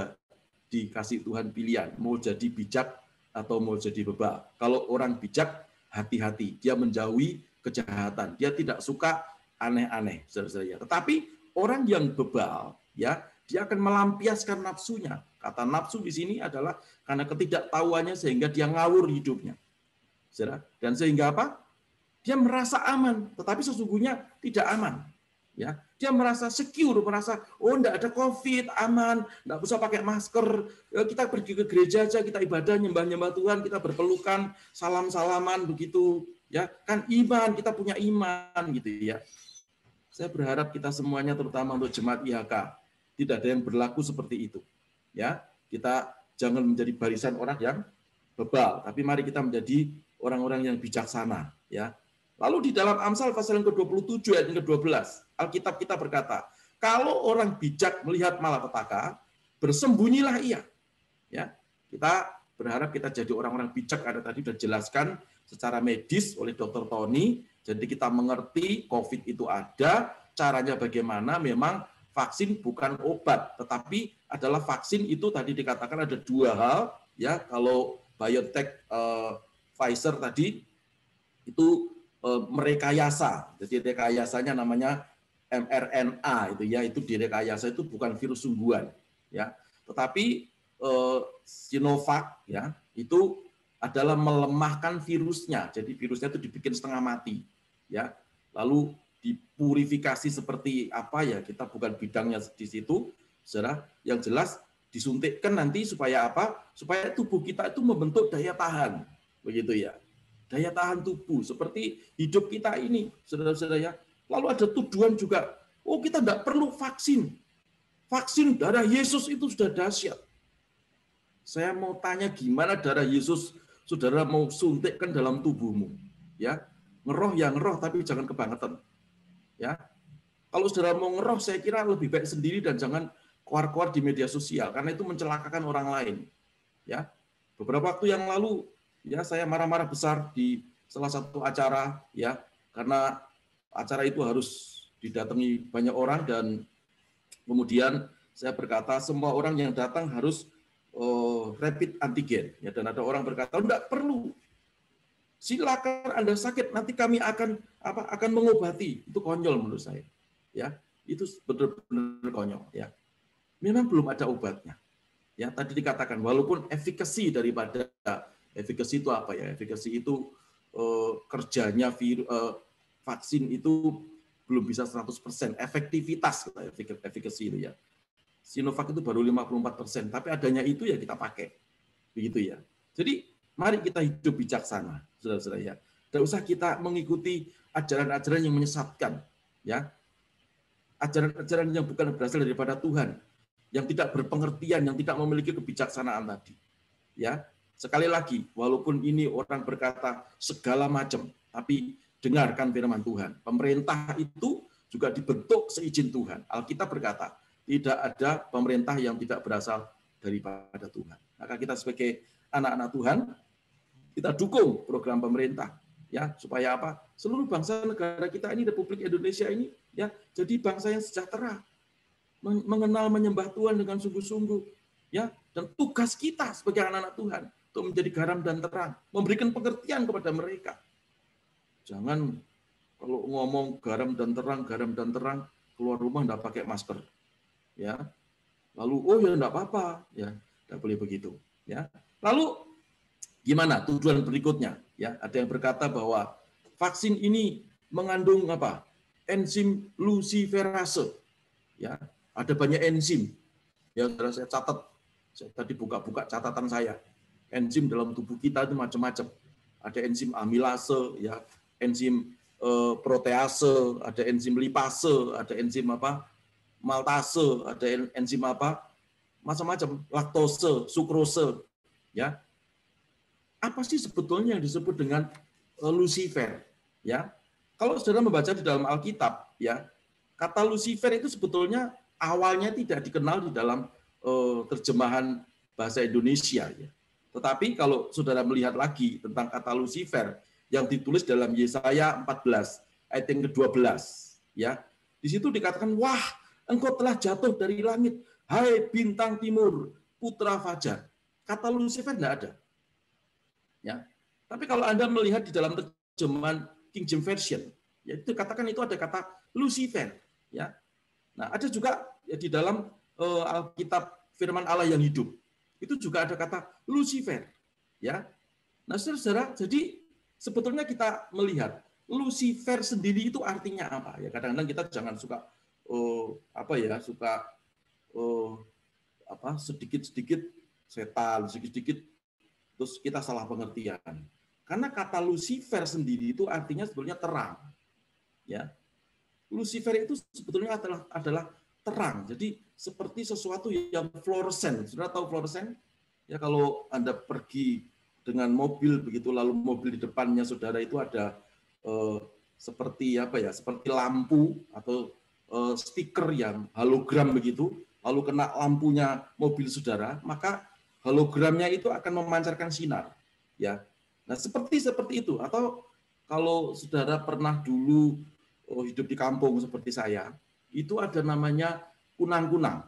dikasih Tuhan pilihan, mau jadi bijak atau mau jadi bebal. Kalau orang bijak, hati-hati, dia menjauhi kejahatan, dia tidak suka aneh-aneh, saudara-saudara. Tetapi orang yang bebal, ya, dia akan melampiaskan nafsunya. Kata nafsu di sini adalah karena ketidaktahuannya sehingga dia ngawur hidupnya. Saudara, dan sehingga apa? Dia merasa aman, tetapi sesungguhnya tidak aman. Ya, dia merasa secure, merasa oh enggak ada COVID, aman, enggak usah pakai masker, ya, kita pergi ke gereja aja, kita ibadah, nyembah-nyembah Tuhan, kita berpelukan, salam-salaman begitu, ya kan iman, kita punya iman gitu, ya. Saya berharap kita semuanya, terutama untuk jemaat IHK, tidak ada yang berlaku seperti itu. Ya, kita jangan menjadi barisan orang yang bebal, tapi mari kita menjadi orang-orang yang bijaksana. Ya. Lalu di dalam Amsal pasal yang ke-27 ayat yang ke-12, Alkitab kita berkata, kalau orang bijak melihat malapetaka, bersembunyilah ia. Ya, kita berharap kita jadi orang-orang bijak. Ada tadi sudah jelaskan secara medis oleh Dr. Tony. Jadi kita mengerti COVID itu ada, caranya bagaimana. Memang vaksin bukan obat, tetapi adalah vaksin itu tadi dikatakan ada dua hal. Ya, kalau BioNTech, Pfizer tadi itu merekayasa. Jadi rekayasanya namanya mRNA itu ya, itu direkayasa, itu bukan virus sungguhan ya. Tetapi Sinovac ya, itu adalah melemahkan virusnya. Jadi virusnya itu dibikin setengah mati ya. Lalu dipurifikasi seperti apa ya, kita bukan bidangnya di situ. Saudara, yang jelas disuntikkan nanti supaya apa? Supaya tubuh kita itu membentuk daya tahan. Begitu ya. Daya tahan tubuh seperti hidup kita ini, saudara-saudara ya. Lalu ada tuduhan juga, oh kita tidak perlu vaksin. Vaksin darah Yesus itu sudah dahsyat. Saya mau tanya, gimana darah Yesus saudara mau suntikkan dalam tubuhmu? Ya, ngeroh ya ngeroh, tapi jangan kebangetan. Ya, kalau saudara mau ngeroh, saya kira lebih baik sendiri dan jangan keluar-keluar di media sosial, karena itu mencelakakan orang lain. Ya, beberapa waktu yang lalu, ya saya marah-marah besar di salah satu acara, ya, karena acara itu harus didatangi banyak orang dan kemudian saya berkata semua orang yang datang harus rapid antigen, ya, dan ada orang berkata enggak perlu, silakan Anda sakit, nanti kami akan mengobati. Itu konyol menurut saya, ya, itu benar-benar konyol, ya. Memang belum ada obatnya, ya. Tadi dikatakan walaupun efikasi daripada efikasi itu apa ya? Efikasi itu kerjanya vaksin itu belum bisa 100%, efektivitas efikasi itu ya. Sinovac itu baru 54%, tapi adanya itu ya kita pakai. Begitu ya. Jadi mari kita hidup bijaksana, saudara-saudara ya. Tidak usah kita mengikuti ajaran-ajaran yang menyesatkan, ya. Ajaran-ajaran yang bukan berasal daripada Tuhan, yang tidak berpengertian, yang tidak memiliki kebijaksanaan tadi. Ya. Sekali lagi, walaupun ini orang berkata segala macam, tapi dengarkan firman Tuhan. Pemerintah itu juga dibentuk seizin Tuhan. Alkitab berkata, tidak ada pemerintah yang tidak berasal daripada Tuhan. Maka kita sebagai anak-anak Tuhan, kita dukung program pemerintah, ya, supaya apa? Seluruh bangsa negara kita ini, Republik Indonesia ini, ya, jadi bangsa yang sejahtera, mengenal menyembah Tuhan dengan sungguh-sungguh, ya, dan tugas kita sebagai anak-anak Tuhan untuk menjadi garam dan terang, memberikan pengertian kepada mereka. Jangan kalau ngomong garam dan terang, keluar rumah enggak pakai masker. Ya. Lalu oh ya enggak apa-apa, ya. Enggak boleh begitu, ya. Lalu gimana tujuan berikutnya? Ya, ada yang berkata bahwa vaksin ini mengandung apa? Enzim luciferase. Ya, ada banyak enzim. Ya, saya catat. Saya tadi buka-buka catatan saya. Enzim dalam tubuh kita itu macam-macam. Ada enzim amilase, ya, enzim protease, ada enzim lipase, ada enzim apa? Maltase, ada enzim apa? Macam-macam, laktose, sukrose, ya. Apa sih sebetulnya yang disebut dengan Lucifer, ya? Kalau saudara membaca di dalam Alkitab, ya, kata Lucifer itu sebetulnya awalnya tidak dikenal di dalam terjemahan bahasa Indonesia, ya. Tetapi kalau saudara melihat lagi tentang kata Lucifer yang ditulis dalam Yesaya 14 ayat yang ke-12, ya. Di situ dikatakan, wah, engkau telah jatuh dari langit, hai bintang timur, putra fajar. Kata Lucifer tidak ada. Ya. Tapi kalau Anda melihat di dalam terjemahan King James Version, ya itu katakan itu ada kata Lucifer, ya. Nah, ada juga ya, di dalam Alkitab firman Allah yang hidup. Itu juga ada kata Lucifer, ya. Nah, saudara, jadi sebetulnya kita melihat Lucifer sendiri itu artinya apa? Ya, kadang-kadang kita jangan suka sedikit-sedikit setan, sedikit-sedikit terus kita salah pengertian. Karena kata Lucifer sendiri itu artinya sebetulnya terang. Ya. Lucifer itu sebetulnya adalah terang. Jadi seperti sesuatu yang fluoresen. Saudara tahu fluoresen? Ya, kalau Anda pergi dengan mobil begitu, lalu mobil di depannya saudara itu ada seperti apa ya? Seperti lampu atau stiker yang hologram begitu, lalu kena lampunya mobil saudara, maka hologramnya itu akan memancarkan sinar. Ya. Nah, seperti itu. Atau kalau saudara pernah dulu hidup di kampung seperti saya, itu ada namanya kunang-kunang.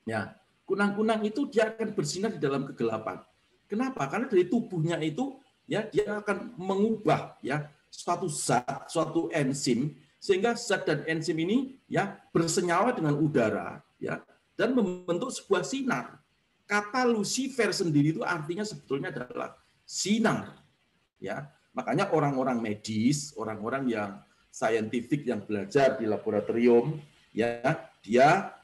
Ya, kunang-kunang itu dia akan bersinar di dalam kegelapan. Kenapa? Karena dari tubuhnya itu ya dia akan mengubah ya suatu zat, suatu enzim, sehingga zat dan enzim ini ya bersenyawa dengan udara ya dan membentuk sebuah sinar. Kata Lucifer sendiri itu artinya sebetulnya adalah sinar. Ya, makanya orang-orang medis, orang-orang yang saintifik yang belajar di laboratorium, ya dia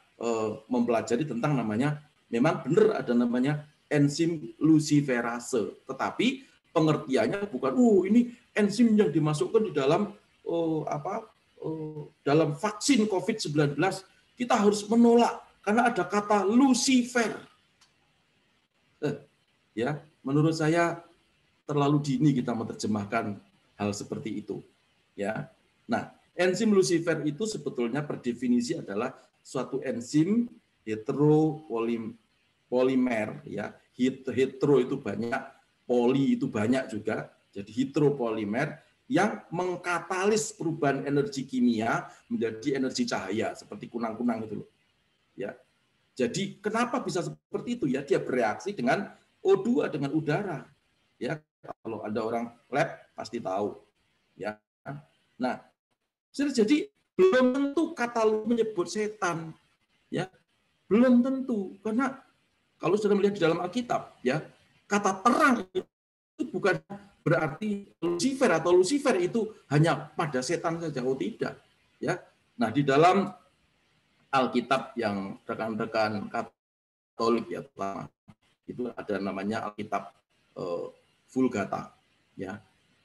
mempelajari tentang namanya, memang benar ada namanya enzim luciferase, tetapi pengertiannya bukan ini enzim yang dimasukkan di dalam dalam vaksin COVID-19 kita harus menolak karena ada kata Lucifer. Ya, menurut saya terlalu dini kita menerjemahkan hal seperti itu. Ya. Nah, enzim Lucifer itu sebetulnya per definisi adalah suatu enzim heteropolimer ya. Hetero itu banyak, poli itu banyak juga. Jadi heteropolimer yang mengkatalis perubahan energi kimia menjadi energi cahaya seperti kunang-kunang itu loh. Ya. Jadi kenapa bisa seperti itu ya? Dia bereaksi dengan O2 dengan udara. Ya, kalau ada orang lab pasti tahu. Ya. Nah, jadi belum tentu kata lu menyebut setan, ya belum tentu karena kalau sudah melihat di dalam Alkitab, ya kata terang itu bukan berarti Lucifer atau Lucifer itu hanya pada setan saja, oh tidak, ya. Nah di dalam Alkitab yang rekan-rekan Katolik ya itu ada namanya Alkitab Vulgata, ya.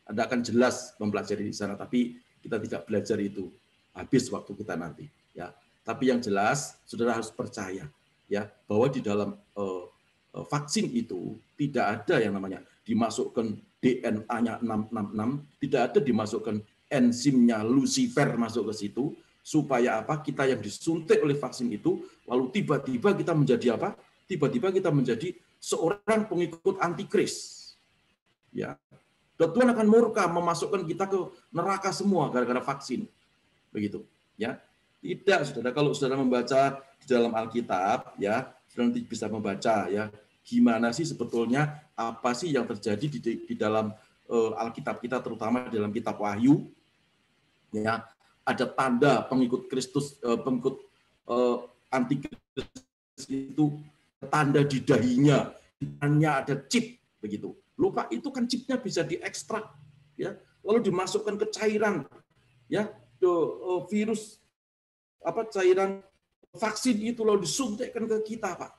Anda akan jelas mempelajari di sana, tapi kita tidak belajar itu, habis waktu kita nanti, ya. Tapi yang jelas saudara harus percaya ya bahwa di dalam vaksin itu tidak ada yang namanya dimasukkan DNA-nya 666, tidak ada dimasukkan enzimnya Lucifer masuk ke situ supaya apa? Kita yang disuntik oleh vaksin itu lalu tiba-tiba kita menjadi apa? Tiba-tiba kita menjadi seorang pengikut antikris. Ya. Dan Tuhan akan murka memasukkan kita ke neraka semua gara-gara vaksin. Begitu, ya. Tidak, Saudara, kalau Saudara membaca di dalam Alkitab, ya, Saudara nanti bisa membaca ya, gimana sih sebetulnya apa sih yang terjadi di dalam Alkitab kita, terutama dalam kitab Wahyu. Ya, ada tanda pengikut Kristus, pengikut antikris itu tanda di dahinya, hanya ada chip begitu. Lupa itu kan chipnya bisa diekstrak, ya, lalu dimasukkan ke cairan, ya, virus apa cairan vaksin itu lalu disuntikkan ke kita, Pak,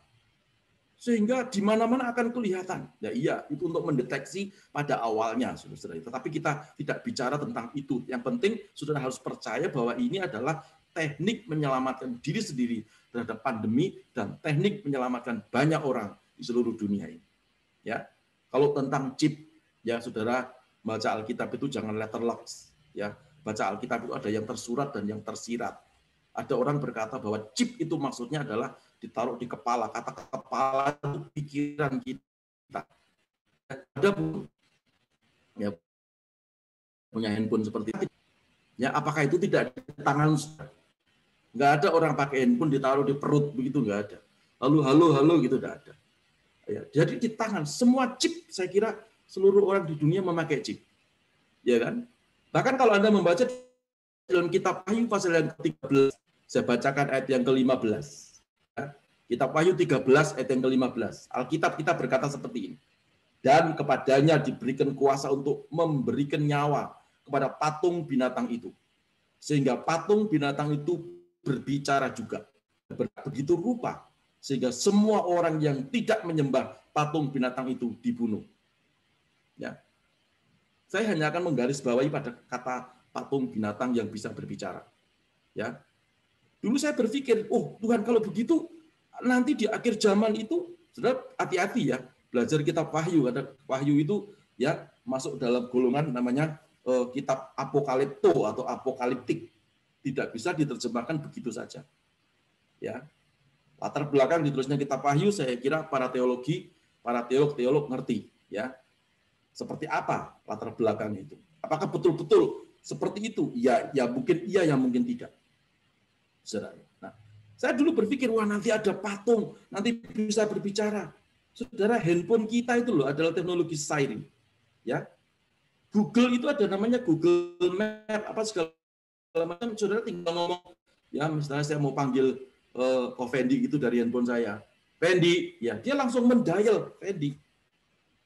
sehingga di mana-mana akan kelihatan. Ya iya, itu untuk mendeteksi pada awalnya, saudara. Tetapi kita tidak bicara tentang itu. Yang penting saudara harus percaya bahwa ini adalah teknik menyelamatkan diri sendiri terhadap pandemi dan teknik menyelamatkan banyak orang di seluruh dunia ini. Ya. Kalau tentang chip, ya saudara baca Alkitab itu jangan letterlocks, ya. Baca Alkitab itu ada yang tersurat dan yang tersirat. Ada orang berkata bahwa chip itu maksudnya adalah ditaruh di kepala. Kata kepala itu pikiran kita. Ada ya punya handphone seperti itu. Ya, apakah itu tidak di tangan? Nggak ada orang pakai handphone ditaruh di perut begitu, nggak ada. Lalu halo gitu, nggak ada. Ya, jadi di tangan semua chip, saya kira seluruh orang di dunia memakai chip, ya kan? Bahkan kalau Anda membaca dalam kitab Wahyu pasal yang ke-13, saya bacakan ayat yang ke-15. Ya. Kitab Wahyu 13 ayat yang ke-15. Alkitab kita berkata seperti ini. Dan kepadanya diberikan kuasa untuk memberikan nyawa kepada patung binatang itu. Sehingga patung binatang itu berbicara juga. Begitu rupa. Sehingga semua orang yang tidak menyembah patung binatang itu dibunuh. Ya. Saya hanya akan menggarisbawahi pada kata patung binatang yang bisa berbicara. Ya. Dulu saya berpikir, oh Tuhan kalau begitu nanti di akhir zaman itu, saudara hati-hati ya, belajar kitab Wahyu. Ada Wahyu itu ya masuk dalam golongan namanya kitab apokalipto atau apokaliptik. Tidak bisa diterjemahkan begitu saja. Ya. Latar belakang ditulisnya kitab Wahyu, saya kira para teolog ngerti ya. Seperti apa latar belakang itu? Apakah betul-betul seperti itu? Ya mungkin iya, ya mungkin tidak. Saudara. Nah, saya dulu berpikir, wah nanti ada patung, nanti bisa berbicara. Saudara, handphone kita itu loh adalah teknologi Siren. Ya. Google itu ada namanya Google Map, apa segala macam. Saudara tinggal ngomong, ya misalnya saya mau panggil Ko Fendi itu dari handphone saya. Fendi, ya dia langsung mendial Fendi.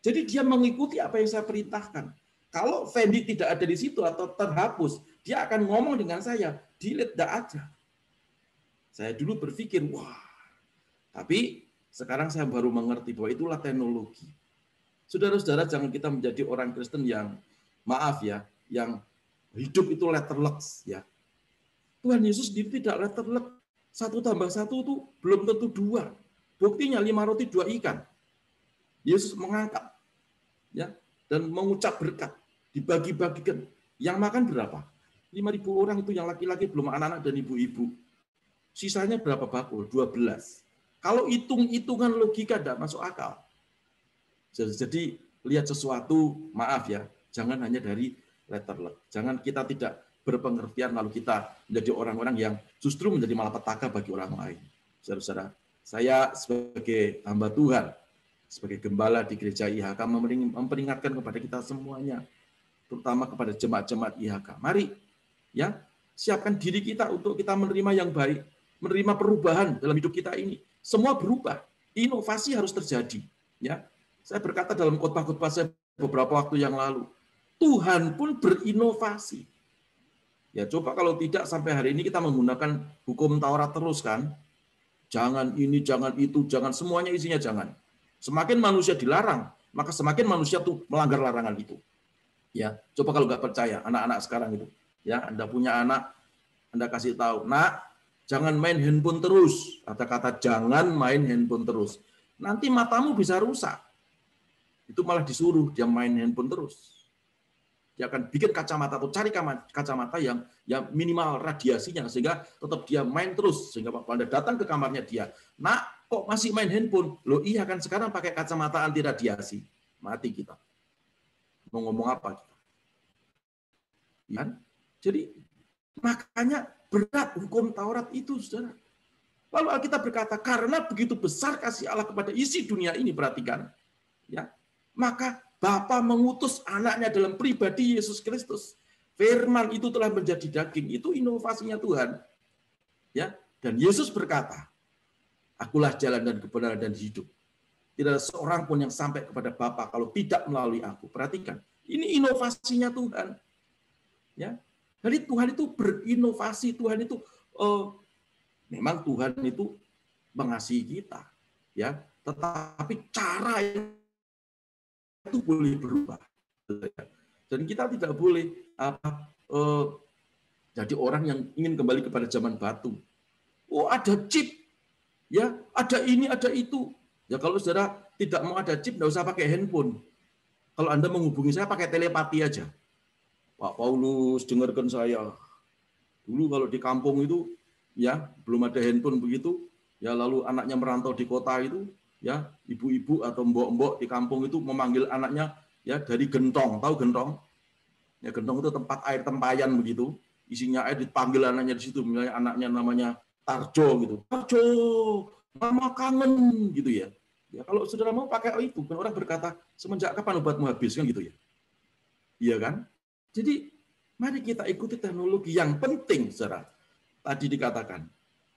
Jadi dia mengikuti apa yang saya perintahkan. Kalau Fendi tidak ada di situ atau terhapus, dia akan ngomong dengan saya, delete aja. Saya dulu berpikir, wah. Tapi sekarang saya baru mengerti bahwa itulah teknologi. Saudara-saudara, jangan kita menjadi orang Kristen yang, maaf ya, yang hidup itu letterless ya. Tuhan Yesus sendiri tidak letterless. 1 tambah 1 itu belum tentu 2. Buktinya 5 roti 2 ikan. Yesus mengangkat ya dan mengucap berkat, dibagi-bagikan. Yang makan berapa? 5.000 orang itu yang laki-laki, belum anak-anak dan ibu-ibu. Sisanya berapa bakul? 12. Kalau hitung-hitungan logika tidak masuk akal. Jadi lihat sesuatu, maaf ya, jangan hanya dari letterless. Jangan kita tidak berpengertian lalu kita menjadi orang-orang yang justru menjadi malapetaka bagi orang lain. Saudara-saudara, saya sebagai hamba Tuhan, sebagai gembala di gereja IHK memperingatkan kepada kita semuanya, terutama kepada jemaat-jemaat IHK. Mari ya, siapkan diri kita untuk kita menerima yang baik, menerima perubahan dalam hidup kita ini. Semua berubah, inovasi harus terjadi. Ya, saya berkata dalam khotbah-khotbah saya beberapa waktu yang lalu, Tuhan pun berinovasi. Ya, coba kalau tidak sampai hari ini kita menggunakan hukum Taurat terus kan? Jangan ini, jangan itu, jangan semuanya isinya jangan. Semakin manusia dilarang, maka semakin manusia tuh melanggar larangan itu. Ya, coba kalau nggak percaya, anak-anak sekarang itu, ya, Anda punya anak, Anda kasih tahu, nak, jangan main handphone terus. Kata-kata jangan main handphone terus. Nanti matamu bisa rusak. Itu malah disuruh dia main handphone terus. Dia akan bikin kacamata atau cari kacamata yang minimal radiasinya sehingga tetap dia main terus, sehingga kalau Anda datang ke kamarnya dia, nak kok masih main handphone? Loh iya kan sekarang pakai kacamata anti radiasi. Mati kita. Mau ngomong apa kita? Ya? Jadi makanya berat hukum Taurat itu, saudara. Lalu Alkitab berkata, karena begitu besar kasih Allah kepada isi dunia ini, perhatikan, ya, maka Bapa mengutus anaknya dalam pribadi Yesus Kristus. Firman itu telah menjadi daging. Itu inovasinya Tuhan. Ya, dan Yesus berkata, akulah jalan dan kebenaran dan hidup. Tidak ada seorang pun yang sampai kepada Bapa kalau tidak melalui aku. Perhatikan, ini inovasinya Tuhan. Ya, jadi Tuhan itu berinovasi. Tuhan itu memang Tuhan itu mengasihi kita. Ya, tetapi cara itu boleh berubah, dan kita tidak boleh jadi orang yang ingin kembali kepada zaman batu. Oh ada chip, ya ada ini ada itu. Ya kalau saudara tidak mau ada chip, nggak usah pakai handphone. Kalau Anda menghubungi saya pakai telepati aja. Pak Paulus, dengarkan saya. Dulu kalau di kampung itu, ya belum ada handphone begitu. Ya lalu anaknya merantau di kota itu. Ya, ibu-ibu atau mbok-mbok di kampung itu memanggil anaknya ya dari gentong. Tahu gentong? Ya, gentong itu tempat air tempayan begitu. Isinya air, dipanggil anaknya di situ. Misalnya anaknya namanya Tarjo gitu. Tarjo, mama kangen gitu ya. Ya kalau saudara mau pakai itu, kan orang berkata semenjak kapan obatmu habis kan gitu ya. Iya kan? Jadi mari kita ikuti teknologi yang penting, saudara. Tadi dikatakan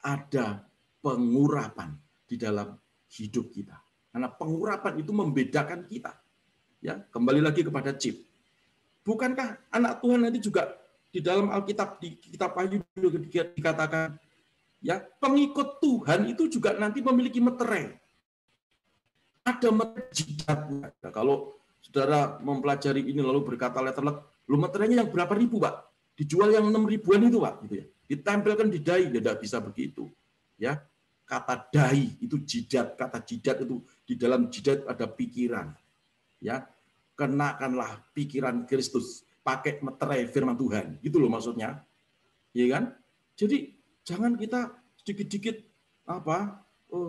ada pengurapan di dalam hidup kita. Karena pengurapan itu membedakan kita. Ya, kembali lagi kepada chip. Bukankah anak Tuhan nanti juga di dalam Alkitab, di kitab Wahyu dikatakan, ya, pengikut Tuhan itu juga nanti memiliki meterai. Ada meterai jidatnya. Nah, kalau saudara mempelajari ini lalu berkata letterlek, lu meterainya yang berapa ribu, Pak? Dijual yang 6 ribuan itu, Pak, gitu ya. ditempelkan di dahi, ya tidak bisa begitu. Ya, kata dahi itu jidat, kata jidat itu di dalam jidat ada pikiran. Ya, kenakanlah pikiran Kristus, pakai meterai firman Tuhan, gitu loh maksudnya, ya kan? Jadi jangan kita sedikit-sedikit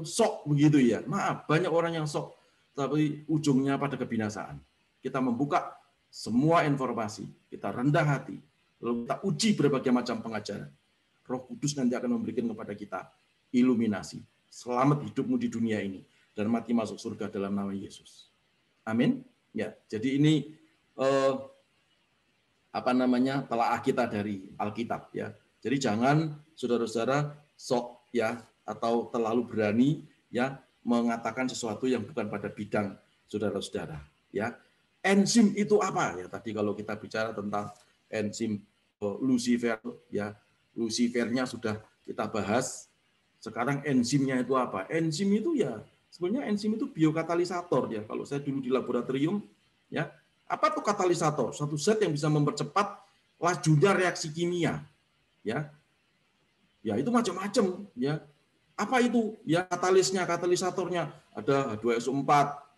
sok begitu ya. Maaf, banyak orang yang sok, tapi ujungnya pada kebinasaan. Kita membuka semua informasi, kita rendah hati, lalu kita uji berbagai macam pengajaran. Roh Kudus nanti akan memberikan kepada kita iluminasi. Selamat hidupmu di dunia ini dan mati masuk surga dalam nama Yesus. Amin. Ya, jadi ini telaah kita dari Alkitab ya. Jadi jangan saudara-saudara sok ya atau terlalu berani ya mengatakan sesuatu yang bukan pada bidang saudara-saudara ya. Enzim itu apa ya? Tadi kalau kita bicara tentang enzim Lucifer ya, Lucifernya sudah kita bahas. Sekarang enzimnya itu apa? Enzim itu ya sebenarnya enzim itu biokatalisator ya. Kalau saya dulu di laboratorium ya, apa tuh katalisator? Suatu zat yang bisa mempercepat lajunya reaksi kimia. Ya. Ya itu macam-macam ya. Apa itu? Ya katalisnya, katalisatornya ada H2SO4,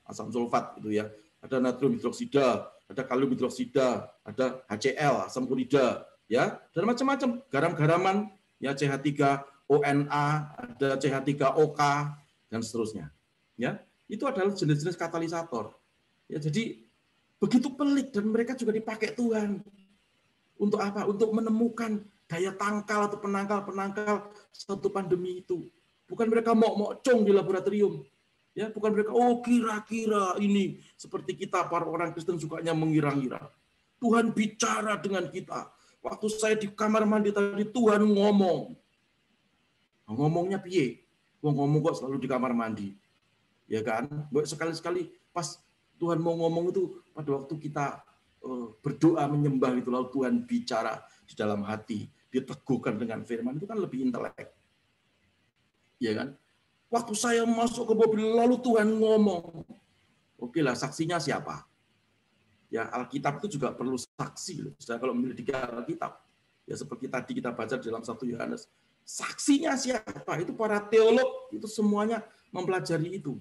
asam sulfat gitu ya. Ada natrium hidroksida, ada kalium hidroksida, ada HCl, asam klorida, ya, dan macam-macam. Garam-garaman, ya CH3ONA, ada CH3OK dan seterusnya. Ya, itu adalah jenis-jenis katalisator. Ya, jadi begitu pelik dan mereka juga dipakai Tuhan. Untuk apa? Untuk menemukan daya tangkal atau penangkal-penangkal satu pandemi itu. Bukan mereka mok-mok-cong di laboratorium. Ya, bukan mereka, oh kira-kira ini seperti kita para orang Kristen sukanya mengira-ngira. Tuhan bicara dengan kita. Waktu saya di kamar mandi tadi Tuhan ngomong. Ngomongnya piye? Ngomong kok selalu di kamar mandi. Ya kan? Sekali-sekali pas Tuhan mau ngomong itu pada waktu kita berdoa menyembah itu lalu Tuhan bicara di dalam hati, diteguhkan dengan firman itu kan lebih intelek. Ya kan? Waktu saya masuk ke mobil, lalu Tuhan ngomong. Oke lah, saksinya siapa? Ya, Alkitab itu juga perlu saksi. Saudara, kalau memiliki Alkitab, ya seperti tadi kita baca dalam 1 Yohanes, saksinya siapa? Itu para teolog, itu semuanya mempelajari itu.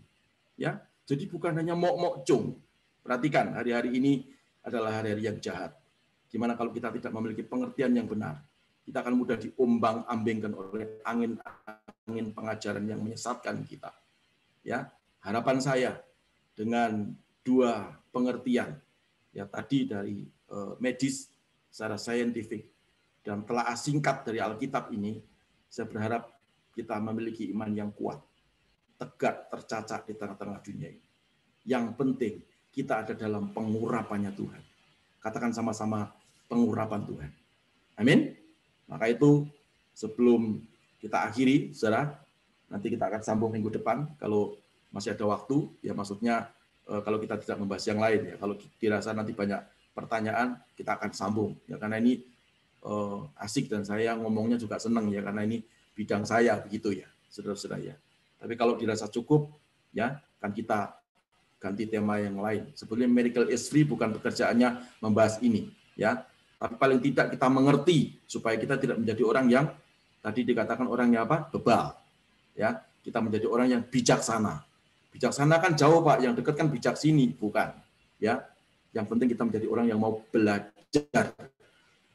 Ya, jadi bukan hanya mok-mok-cung. Perhatikan, hari-hari ini adalah hari-hari yang jahat. Gimana kalau kita tidak memiliki pengertian yang benar? Kita akan mudah diombang-ambingkan oleh angin pengajaran yang menyesatkan kita. Ya, harapan saya dengan dua pengertian ya tadi dari medis secara saintifik dan telaah singkat dari Alkitab ini, saya berharap kita memiliki iman yang kuat, tegak tercacak di tengah-tengah dunia ini. Yang penting kita ada dalam pengurapannya Tuhan. Katakan sama-sama pengurapan Tuhan. Amin. Maka itu sebelum kita akhiri, saudara, nanti kita akan sambung minggu depan kalau masih ada waktu, ya maksudnya kalau kita tidak membahas yang lain, ya kalau dirasa nanti banyak pertanyaan, kita akan sambung, ya karena ini asik dan saya ngomongnya juga senang ya karena ini bidang saya begitu ya, saudara-saudara ya. Tapi kalau dirasa cukup, ya kan kita ganti tema yang lain. Sebetulnya Miracle is Free bukan pekerjaannya membahas ini, ya. Tapi paling tidak kita mengerti supaya kita tidak menjadi orang yang tadi dikatakan orangnya apa? Bebal. Ya, kita menjadi orang yang bijaksana. Bijaksana kan jauh, Pak, yang dekat kan bijak sini, bukan. Ya. Yang penting kita menjadi orang yang mau belajar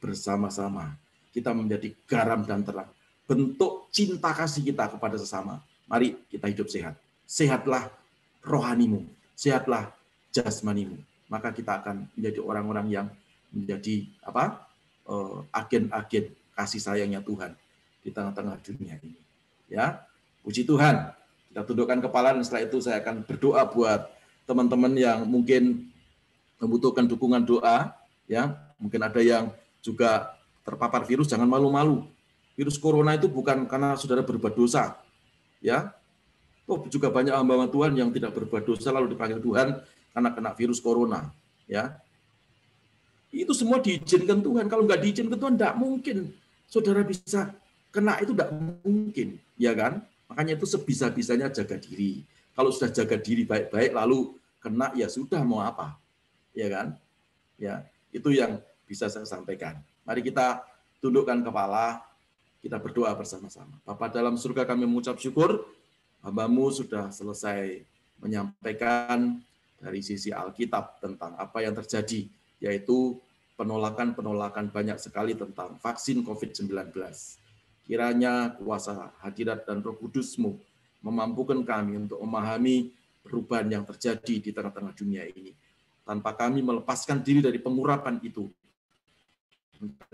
bersama-sama. Kita menjadi garam dan terang. Bentuk cinta kasih kita kepada sesama. Mari kita hidup sehat. Sehatlah rohanimu, sehatlah jasmanimu. Maka kita akan menjadi orang-orang yang menjadi apa? Agen-agen kasih sayangnya Tuhan di tengah-tengah dunia ini. Ya, puji Tuhan. Kita tundukkan kepala dan setelah itu saya akan berdoa buat teman-teman yang mungkin membutuhkan dukungan doa. Ya, mungkin ada yang juga terpapar virus, jangan malu-malu. Virus corona itu bukan karena saudara berbuat dosa. Ya, toh juga banyak hamba Tuhan yang tidak berbuat dosa lalu dipanggil Tuhan karena kena virus corona. Ya, itu semua diizinkan Tuhan. Kalau nggak diizinkan Tuhan, tidak mungkin saudara bisa kena, itu tidak mungkin, ya kan? Makanya itu sebisa-bisanya jaga diri. Kalau sudah jaga diri baik-baik, lalu kena, ya sudah mau apa, ya kan? Ya, itu yang bisa saya sampaikan. Mari kita tundukkan kepala, Kita berdoa bersama-sama. Bapa dalam surga, kami mengucap syukur, hamba-Mu sudah selesai menyampaikan dari sisi Alkitab tentang apa yang terjadi, yaitu penolakan-penolakan banyak sekali tentang vaksin COVID-19. Kiranya kuasa hadirat dan Roh Kudus-Mu memampukan kami untuk memahami perubahan yang terjadi di tengah-tengah dunia ini. Tanpa kami melepaskan diri dari pengurapan itu,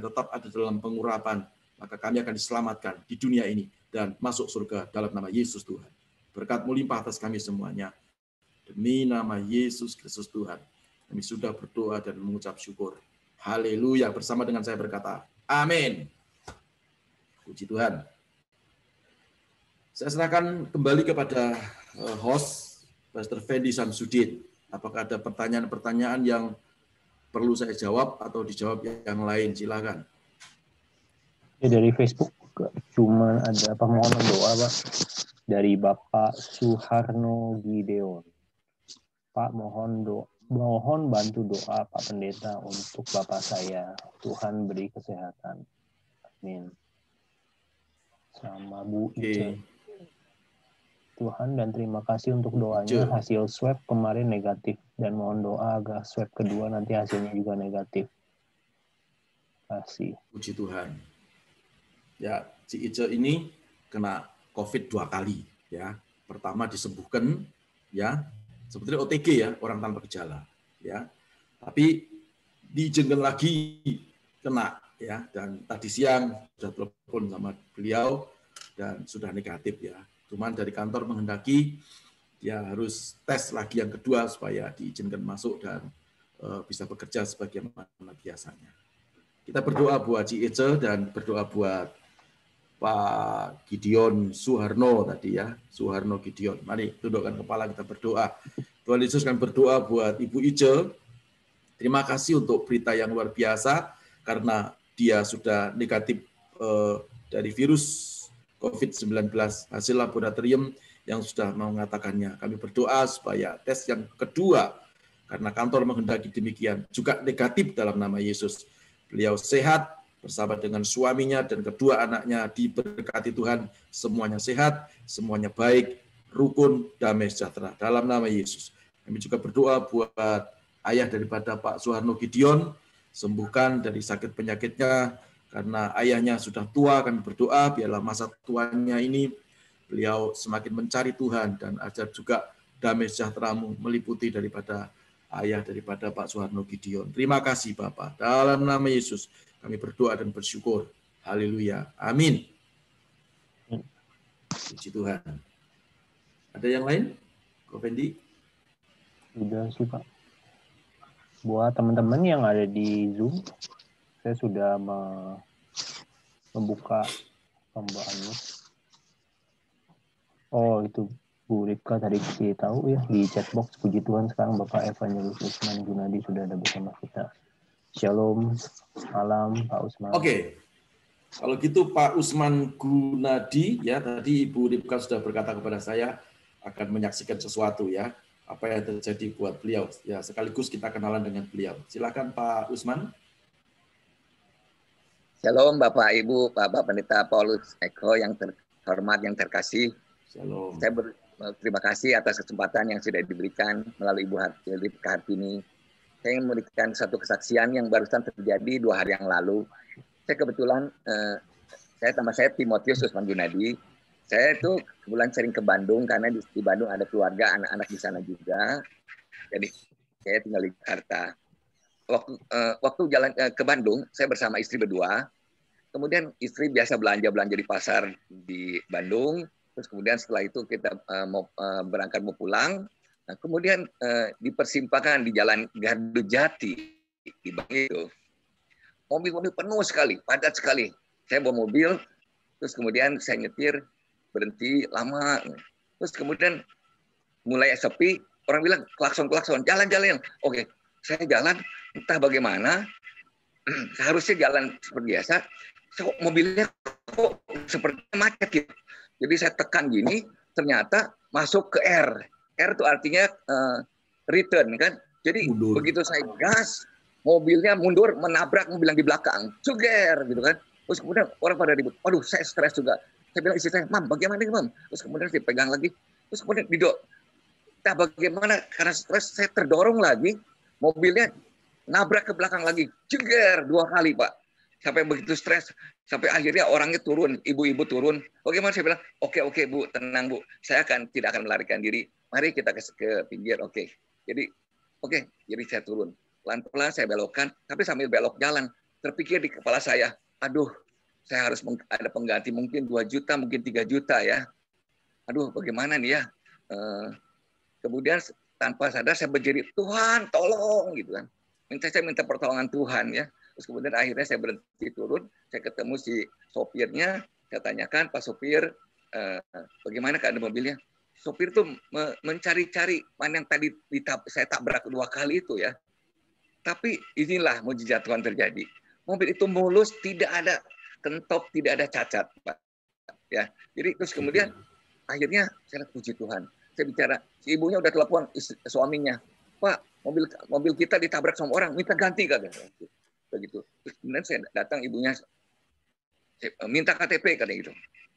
tetap ada dalam pengurapan, maka kami akan diselamatkan di dunia ini dan masuk surga dalam nama Yesus Tuhan. Berkat-Mu limpah atas kami semuanya. Demi nama Yesus Kristus Tuhan, kami sudah berdoa dan mengucap syukur. Haleluya. Bersama dengan saya berkata, amin. Puji Tuhan. Saya serahkan kembali kepada host, Pastor Fendi Samsudin. Apakah ada pertanyaan-pertanyaan yang perlu saya jawab atau dijawab yang lain? Silakan. Ya, dari Facebook cuma ada permohonan doa, Pak, dari Bapak Suharno Gideon. Pak, mohon bantu doa Pak Pendeta untuk Bapak saya. Tuhan beri kesehatan. Amin. Sama Bu Ica. Tuhan dan terima kasih untuk doanya. Hasil swab kemarin negatif dan mohon doa agar swab kedua nanti hasilnya juga negatif. Terima kasih. Puji Tuhan. Ya, si Ica ini kena COVID 2 kali. Ya, pertama disembuhkan, ya, sebetulnya OTG ya, orang tanpa gejala. Ya, tapi diizinkan lagi kena, ya. Dan tadi siang sudah telepon sama beliau dan sudah negatif ya. Cuman dari kantor menghendaki dia harus tes lagi yang kedua supaya diizinkan masuk dan bisa bekerja sebagaimana biasanya. Kita berdoa buat Ci Ece dan berdoa buat Pak Gideon Suharno tadi ya, Suharno Gideon. Mari tundukkan kepala kita berdoa. Tuhan Yesus, kami berdoa buat Ibu Ice. Terima kasih untuk berita yang luar biasa karena dia sudah negatif dari virus COVID-19, hasil laboratorium yang sudah mengatakannya. Kami berdoa supaya tes yang kedua, karena kantor menghendaki demikian, juga negatif dalam nama Yesus. Beliau sehat bersama dengan suaminya dan kedua anaknya, diberkati Tuhan, semuanya sehat, semuanya baik, rukun, damai sejahtera. Dalam nama Yesus. Kami juga berdoa buat ayah daripada Pak Suharno Gideon, sembuhkan dari sakit penyakitnya, karena ayahnya sudah tua. Kami berdoa biarlah masa tuanya ini beliau semakin mencari Tuhan dan ajar juga damai sejahtera-Mu meliputi daripada ayah daripada Pak Suharno Gideon. Terima kasih Bapak. Dalam nama Yesus kami berdoa dan bersyukur. Haleluya. Amin. Puji Tuhan. Ada yang lain? Ko Fendi? Sudah sih Pak. Buat teman-teman yang ada di Zoom, saya sudah membuka pembahasannya. Oh, itu Bu Ripka tadi kasih tahu ya di chatbox. Puji Tuhan sekarang Bapak Evangelus Usman Gunadi sudah ada bersama kita. Shalom, malam Pak Usman. Oke. Kalau gitu Pak Usman Gunadi ya, tadi Ibu Ripka sudah berkata kepada saya akan menyaksikan sesuatu ya. Apa yang terjadi buat beliau. Ya, sekaligus kita kenalan dengan beliau. Silakan Pak Usman. Shalom Bapak Ibu, Bapak Pendeta Paulus Eko yang terhormat, yang terkasih. Shalom. Saya berterima kasih atas kesempatan yang sudah diberikan melalui Ibu Ripka Hartini. Saya ingin memberikan satu kesaksian yang barusan terjadi 2 hari yang lalu. Saya kebetulan, saya Timotius Usman Gunadi. Saya itu kebetulan sering ke Bandung karena di Bandung ada keluarga, anak-anak di sana juga. Jadi saya tinggal di Jakarta. Waktu jalan ke Bandung, saya bersama istri berdua. Kemudian istri biasa belanja di pasar di Bandung. Terus kemudian setelah itu kita mau pulang. Nah, kemudian di persimpangan di Jalan Gardu Jati di Bandung itu, mobil-mobil penuh sekali, padat sekali. Saya bawa mobil, terus kemudian saya nyetir, berhenti lama. Terus kemudian mulai sepi, orang bilang klakson, jalan. Oke, saya jalan, entah bagaimana, seharusnya jalan seperti biasa, mobilnya kok seperti macet gitu. Jadi saya tekan gini, ternyata masuk ke R. R itu artinya return kan. Jadi begitu saya gas, mobilnya mundur menabrak mobil yang di belakang, cuger gitu kan. Terus kemudian orang pada ribut, waduh saya stres juga. Saya bilang istri saya, Mam bagaimana nih Mam? Terus kemudian dipegang lagi, terus kemudian didok. Nah bagaimana, karena stres saya terdorong lagi, mobilnya nabrak ke belakang lagi, jeger 2 kali Pak. Sampai begitu stres, sampai akhirnya orangnya turun, ibu-ibu turun. Bagaimana saya bilang, oke Bu, tenang Bu, saya tidak akan melarikan diri. Mari kita ke pinggir, oke. Jadi saya turun. Pelan-pelan saya belokkan, tapi sambil belok jalan, terpikir di kepala saya, aduh, saya harus ada pengganti mungkin 2 juta, mungkin 3 juta ya. Aduh, bagaimana nih ya? Kemudian tanpa sadar saya berjerit, Tuhan, tolong gitu kan. Saya minta pertolongan Tuhan ya. Terus kemudian akhirnya saya berhenti turun, saya ketemu si sopirnya, saya tanyakan, Pak sopir, bagaimana keadaan mobilnya? Sopir tuh mencari-cari mana yang tadi saya tabrak 2 kali itu ya. Tapi inilah mujizat Tuhan terjadi. Mobil itu mulus, tidak ada kentop, tidak ada cacat, Pak. Ya, jadi terus kemudian akhirnya saya puji Tuhan. Saya bicara, si ibunya udah telepon suaminya, Pak, mobil kita ditabrak sama orang, minta ganti kan? Begitu. Terus kemudian saya datang ibunya, saya minta KTP katanya gitu.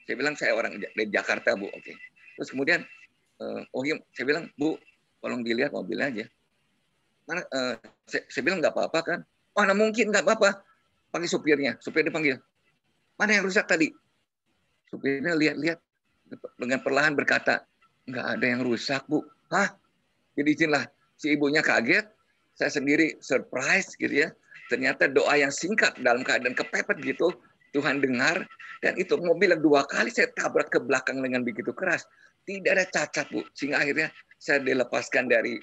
Saya bilang saya orang dari Jakarta Bu, oke. Terus kemudian, saya bilang Bu, tolong dilihat mobilnya aja. Mana? Saya bilang nggak apa-apa kan? Mana mungkin nggak apa-apa? Panggil supirnya dipanggil. Mana yang rusak tadi? Supirnya lihat-lihat dengan perlahan berkata, nggak ada yang rusak Bu. Hah? Jadi izinlah si ibunya kaget, saya sendiri surprise gitu ya. Ternyata doa yang singkat dalam keadaan kepepet gitu, Tuhan dengar, dan itu mobil 2 kali saya tabrak ke belakang dengan begitu keras. Tidak ada cacat Bu, sehingga akhirnya saya dilepaskan dari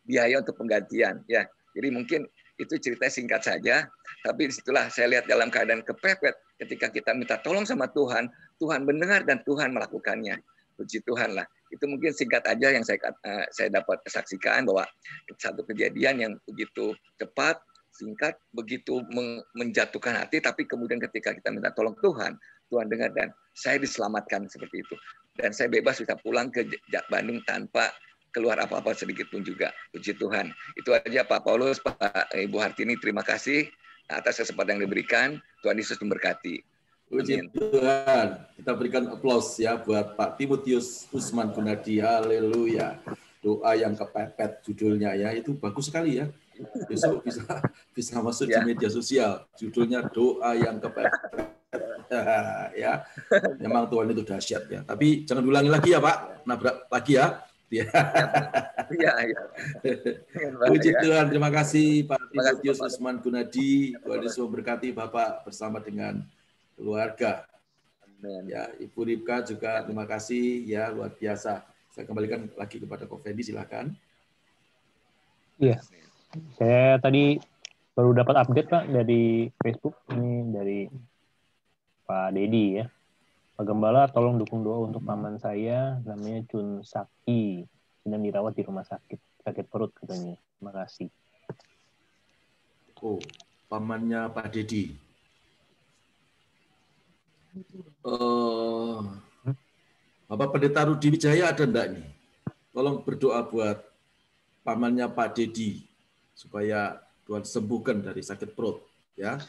biaya untuk penggantian. Ya, jadi mungkin itu cerita singkat saja, tapi disitulah saya lihat dalam keadaan kepepet, ketika kita minta tolong sama Tuhan, Tuhan mendengar dan Tuhan melakukannya. Puji Tuhan lah. Itu mungkin singkat aja yang saya dapat saksikan bahwa satu kejadian yang begitu cepat, singkat, begitu menjatuhkan hati, tapi kemudian ketika kita minta tolong Tuhan, Tuhan dengar dan saya diselamatkan seperti itu. Dan saya bebas bisa pulang ke Bandung tanpa keluar apa-apa sedikit pun juga. Puji Tuhan. Itu aja Pak Paulus, Pak Ibu Hartini, terima kasih atas kesempatan yang diberikan. Tuhan Yesus memberkati. Puji Tuhan. Kita berikan aplaus ya buat Pak Timotius Usman Gunadi. Haleluya. Doa yang kepepet judulnya ya. Itu bagus sekali ya. Besok bisa masuk di media sosial. Judulnya doa yang kepepet. Ya. Memang Tuhan itu dahsyat ya. Tapi jangan ulangi lagi ya Pak. Nabrak lagi ya. Ya. Puji Tuhan. Terima kasih Pak Timotius Usman Gunadi. Tuhan Yesus memberkati Bapak bersama dengan keluarga. Ya, Ibu Ripka juga terima kasih ya, luar biasa. Saya kembalikan lagi kepada Ko Fendi, silakan. Iya. Saya tadi baru dapat update Pak dari Facebook ini dari Pak Dedi ya. Pak Gembala tolong dukung doa untuk paman saya namanya Chun Saki, sedang dirawat di rumah sakit perut katanya. Terima kasih. Oh, pamannya Pak Dedi. Bapak Pendeta Rudi Wijaya ada enggak nih? Tolong berdoa buat pamannya Pak Dedi supaya Tuhan sembuhkan dari sakit perut ya.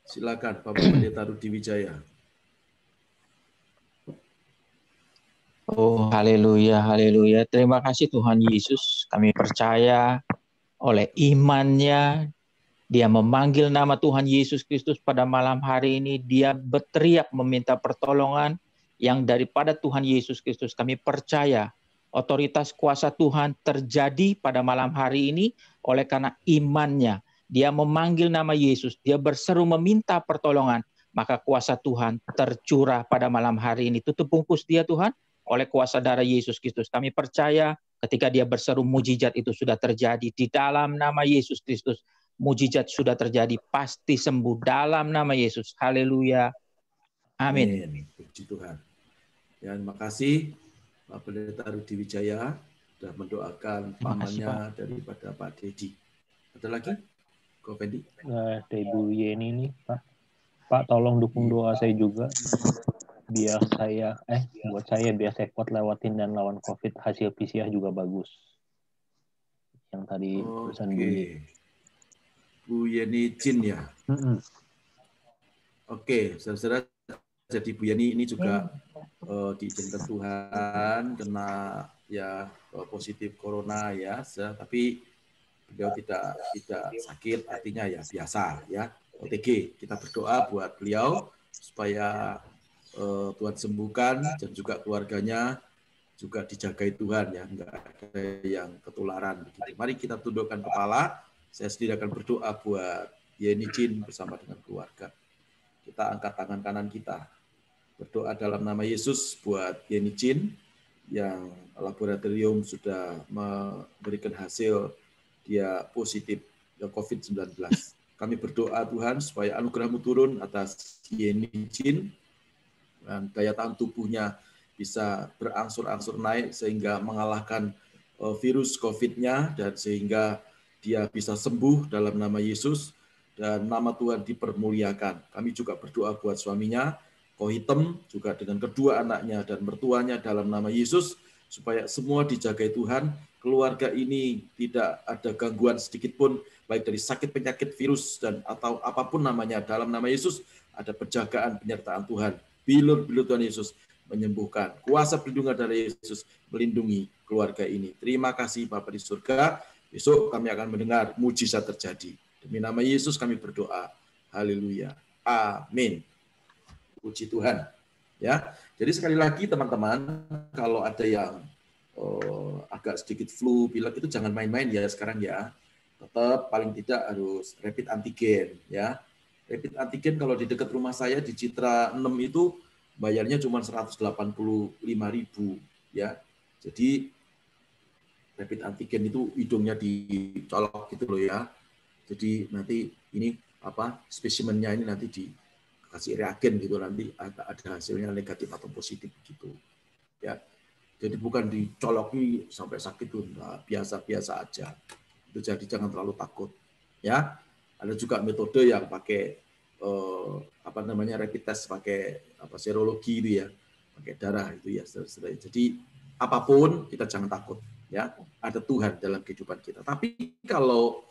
Silakan Bapak Pendeta Rudi Wijaya. Oh, haleluya, haleluya. Terima kasih Tuhan Yesus. Kami percaya oleh imannya, dia memanggil nama Tuhan Yesus Kristus pada malam hari ini. Dia berteriak meminta pertolongan yang daripada Tuhan Yesus Kristus. Kami percaya otoritas kuasa Tuhan terjadi pada malam hari ini oleh karena imannya. Dia memanggil nama Yesus, dia berseru meminta pertolongan, maka kuasa Tuhan tercurah pada malam hari ini. Tutup bungkus dia Tuhan oleh kuasa darah Yesus Kristus. Kami percaya ketika dia berseru, mujizat itu sudah terjadi di dalam nama Yesus Kristus. Mujizat sudah terjadi, pasti sembuh dalam nama Yesus. Haleluya. Amin. Puji Tuhan. Ya, terima kasih Pak Pendeta Rudi Wijaya sudah mendoakan pamannya daripada Pak Dedi. Ada lagi? Ko Fendi? Ada Ibu Yeni nih, Pak. Pak tolong dukung doa saya juga. Biar saya kuat lewatin dan lawan COVID, hasil PCR juga bagus. Yang tadi pesan Bu Yeni. Bu Yeni Jin ya. Oke, saudara-saudara, jadi Bu Yani ini juga diizinkan Tuhan kena ya positif corona ya, tapi beliau tidak sakit, artinya ya biasa ya. OTG, kita berdoa buat beliau supaya Tuhan sembuhkan dan juga keluarganya juga dijagai Tuhan ya, enggak ada yang ketularan begitu. Mari kita tundukkan kepala. Saya sendiri akan berdoa buat Yeni Jin bersama dengan keluarga. Kita angkat tangan kanan kita. Berdoa dalam nama Yesus buat Yeni Jin yang laboratorium sudah memberikan hasil dia positif COVID-19. Kami berdoa Tuhan supaya anugerah-Mu turun atas Yeni Jin dan daya tahan tubuhnya bisa berangsur-angsur naik sehingga mengalahkan virus COVID-nya dan sehingga dia bisa sembuh dalam nama Yesus dan nama Tuhan dipermuliakan. Kami juga berdoa buat suaminya, Ko Hitem, juga dengan kedua anaknya dan mertuanya dalam nama Yesus, supaya semua dijagai Tuhan, keluarga ini tidak ada gangguan sedikit pun, baik dari sakit penyakit virus dan atau apapun namanya, dalam nama Yesus ada penjagaan penyertaan Tuhan. Bilur-bilur Tuhan Yesus menyembuhkan. Kuasa perlindungan dari Yesus melindungi keluarga ini. Terima kasih Bapa di surga. Besok kami akan mendengar mujizat terjadi. Demi nama Yesus kami berdoa. Haleluya. Amin. Puji Tuhan. Ya. Jadi sekali lagi teman-teman, kalau ada yang agak sedikit flu, pilek itu jangan main-main ya sekarang ya. Tetap paling tidak harus rapid antigen ya. Rapid antigen kalau di dekat rumah saya di Citra 6 itu bayarnya cuma 185.000 ya. Jadi rapid antigen itu hidungnya dicolok gitu loh ya. Jadi nanti ini spesimennya ini nanti dikasih reagen gitu, nanti ada hasilnya negatif atau positif gitu. Ya. Jadi bukan dicoloki sampai sakit tuh, biasa-biasa aja. Itu jadi jangan terlalu takut. Ya. Ada juga metode yang pakai rapid test pakai serologi itu ya, pakai darah itu ya. Jadi apapun kita jangan takut ya, ada Tuhan dalam kehidupan kita. Tapi kalau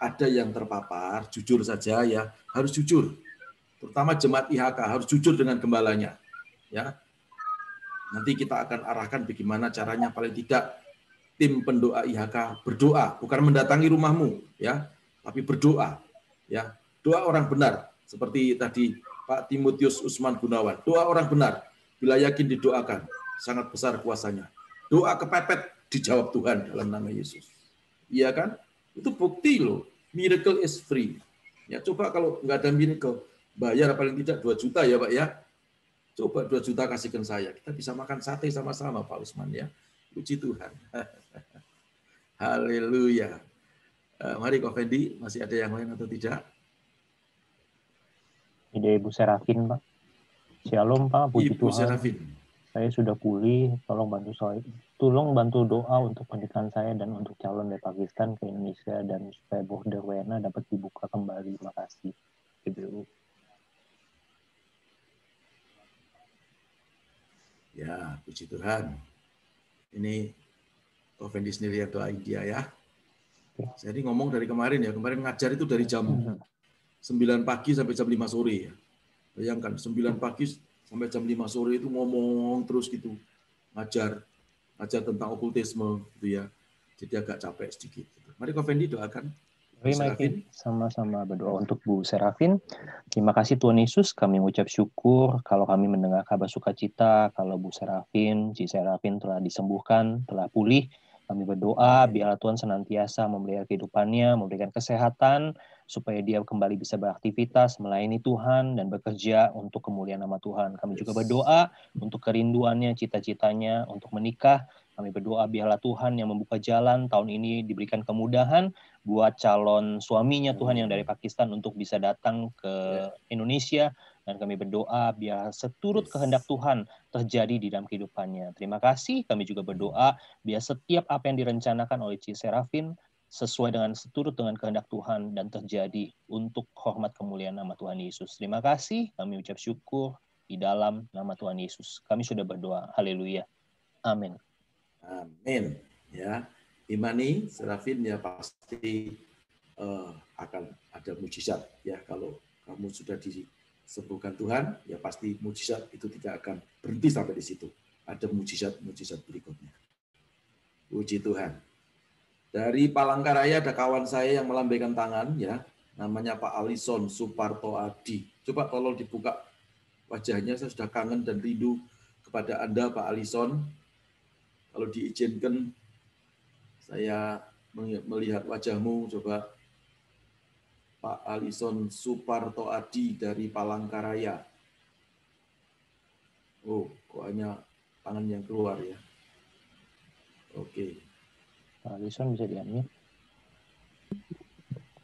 ada yang terpapar, jujur saja ya, harus jujur. Terutama jemaat IHK harus jujur dengan gembalanya ya. Nanti kita akan arahkan bagaimana caranya, paling tidak tim pendoa IHK berdoa, bukan mendatangi rumahmu ya, tapi berdoa ya. Doa orang benar seperti tadi Pak Timotius Usman Gunawan. Doa orang benar bila yakin didoakan, sangat besar kuasanya. Doa kepepet dijawab Tuhan dalam nama Yesus. Iya kan? Itu bukti loh. Miracle is free. Ya, coba kalau nggak ada miracle, bayar paling tidak 2 juta ya Pak ya. Coba 2 juta kasihkan saya. Kita bisa makan sate sama-sama Pak Usman ya. Puji Tuhan. Haleluya. Mari Ko Fendi, masih ada yang lain atau tidak? Ide Ibu Serafin, Pak. Shalom, Pak. Puji Ibu Tuhan. Serafin. Saya sudah pulih. Tolong bantu doa untuk pernikahan saya dan untuk calon dari Pakistan ke Indonesia dan supaya border WNA dapat dibuka kembali. Terima kasih, Ibu. Ya, puji Tuhan. Ini Ko Fendi sendiri yang doain dia ya. Jadi ngomong dari kemarin ya. Kemarin ngajar itu dari jam 9 pagi sampai jam 5 sore ya. Bayangkan 9 pagi sampai jam 5 sore itu ngomong terus gitu. Ngajar tentang okultisme gitu ya. Jadi agak capek sedikit. Mari Ko Fendi doakan. Mari sama-sama berdoa untuk Bu Serafin. Terima kasih Tuhan Yesus, kami mengucap syukur kalau kami mendengar kabar sukacita, kalau Bu Serafin, Ci Serafin telah disembuhkan, telah pulih. Kami berdoa biar Tuhan senantiasa memelihara kehidupannya, memberikan kesehatan, supaya dia kembali bisa beraktivitas, melayani Tuhan, dan bekerja untuk kemuliaan nama Tuhan. Kami juga berdoa untuk kerinduannya, cita-citanya, untuk menikah. Kami berdoa biarlah Tuhan yang membuka jalan tahun ini diberikan kemudahan buat calon suaminya Tuhan yang dari Pakistan untuk bisa datang ke Indonesia. Dan kami berdoa biar seturut kehendak Tuhan terjadi di dalam kehidupannya. Terima kasih. Kami juga berdoa biar setiap apa yang direncanakan oleh Ci Serafin sesuai dengan seturut dengan kehendak Tuhan dan terjadi untuk hormat kemuliaan nama Tuhan Yesus. Terima kasih. Kami ucap syukur di dalam nama Tuhan Yesus. Kami sudah berdoa. Haleluya. Amin. Amin. Ya, imani Serafin ya pasti akan ada mujizat ya kalau kamu sudah sembuhkan Tuhan, ya pasti mujizat itu tidak akan berhenti sampai di situ. Ada mujizat-mujizat berikutnya. Puji Tuhan. Dari Palangkaraya ada kawan saya yang melambaikan tangan, ya, namanya Pak Alison Suparto Adi. Coba tolong dibuka wajahnya, saya sudah kangen dan rindu kepada Anda, Pak Alison. Kalau diizinkan, saya melihat wajahmu, coba. Pak Alison Suparto Adi dari Palangkaraya. Oh, kok hanya tangan yang keluar ya. Oke. Pak Alison bisa diambil.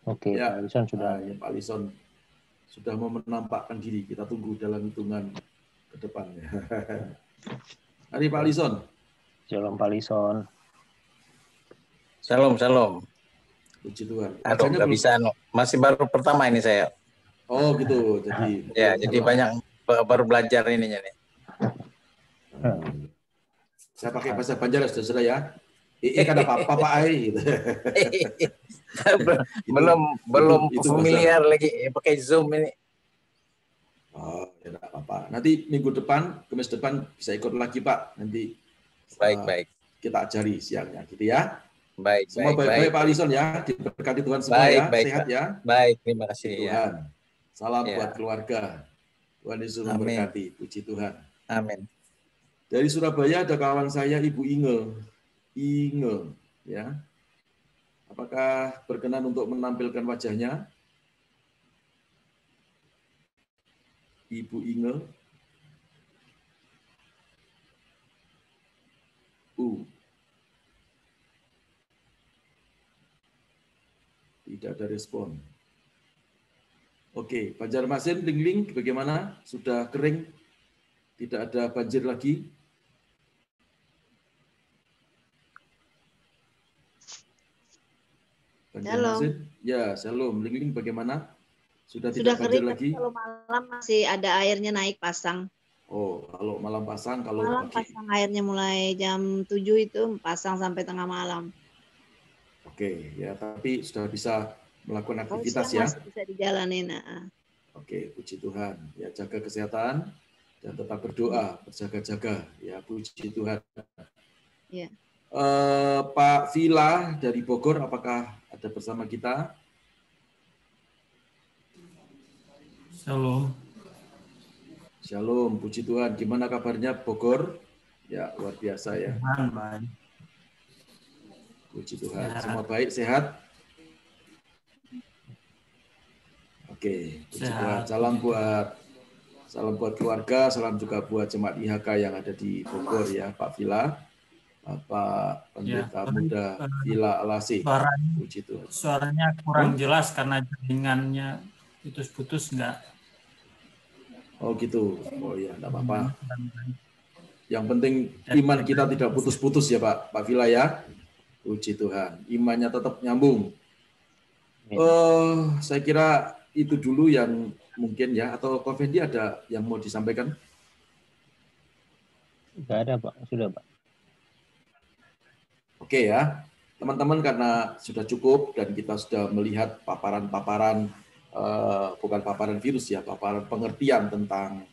Oke, Ya, Pak Alison sudah. ya, Pak Alison sudah mau menampakkan diri. Kita tunggu dalam hitungan ke depan. Mari Pak Alison. Shalom Pak Alison. Shalom, shalom. Puji Tuhan. Aduh, nggak bisa, masih baru pertama ini saya. Oh gitu, jadi. Ya, jadi banyak baru belajar ininya nih. Saya pakai bahasa Banjar sudah ya. Kan apa ai gitu. belum familiar lagi pakai Zoom ini. Oh, ya enggak apa-apa. Nanti minggu depan, Kamis depan bisa ikut lagi Pak. Nanti baik. Kita ajari siangnya gitu ya. Baik, semua baik-baik Pak Alison ya, diberkati Tuhan semua ya, sehat ya. Baik, terima kasih Tuhan. Ya. Salam buat keluarga. Tuhan Yesus memberkati, puji Tuhan. Amin. Dari Surabaya ada kawan saya Ibu Inge, ya. Apakah berkenan untuk menampilkan wajahnya? Ibu Inge. Tidak ada respon. Oke, Banjarmasin, Lingling, bagaimana? Sudah kering? Tidak ada banjir lagi? Banjarmasin? Ya, shalom. Lingling, bagaimana? Sudah tidak banjir kering, lagi? Kalau malam masih ada airnya naik pasang. Oh, kalau malam pasang, kalau malam pagi? Pasang airnya mulai jam 7 itu pasang sampai tengah malam. Oke, ya tapi sudah bisa melakukan aktivitas ya. Masih bisa dijalanin. Oke, puji Tuhan. Ya, jaga kesehatan dan tetap berdoa, berjaga-jaga. Ya, puji Tuhan. Ya. Pak Vila dari Bogor, apakah ada bersama kita? Shalom. Shalom, puji Tuhan. Gimana kabarnya Bogor? Ya, luar biasa ya. Baik. Puji Tuhan. Semua baik, sehat? Oke, puji Tuhan. Salam buat keluarga, salam juga buat jemaat IHK yang ada di Bogor ya, Pak Vila, Pak Pendeta Muda Vila Alasi. Puji Tuhan. Suaranya kurang jelas karena jaringannya putus-putus enggak. Oh gitu. Oh iya, enggak apa-apa. Yang penting iman kita tidak putus-putus ya Pak Vila ya. Puji Tuhan, imannya tetap nyambung. Saya kira itu dulu yang mungkin ya, atau Ko Fendi ada yang mau disampaikan? Enggak ada Pak, sudah Pak. Oke ya, teman-teman karena sudah cukup dan kita sudah melihat paparan-paparan, bukan paparan virus ya, paparan pengertian tentang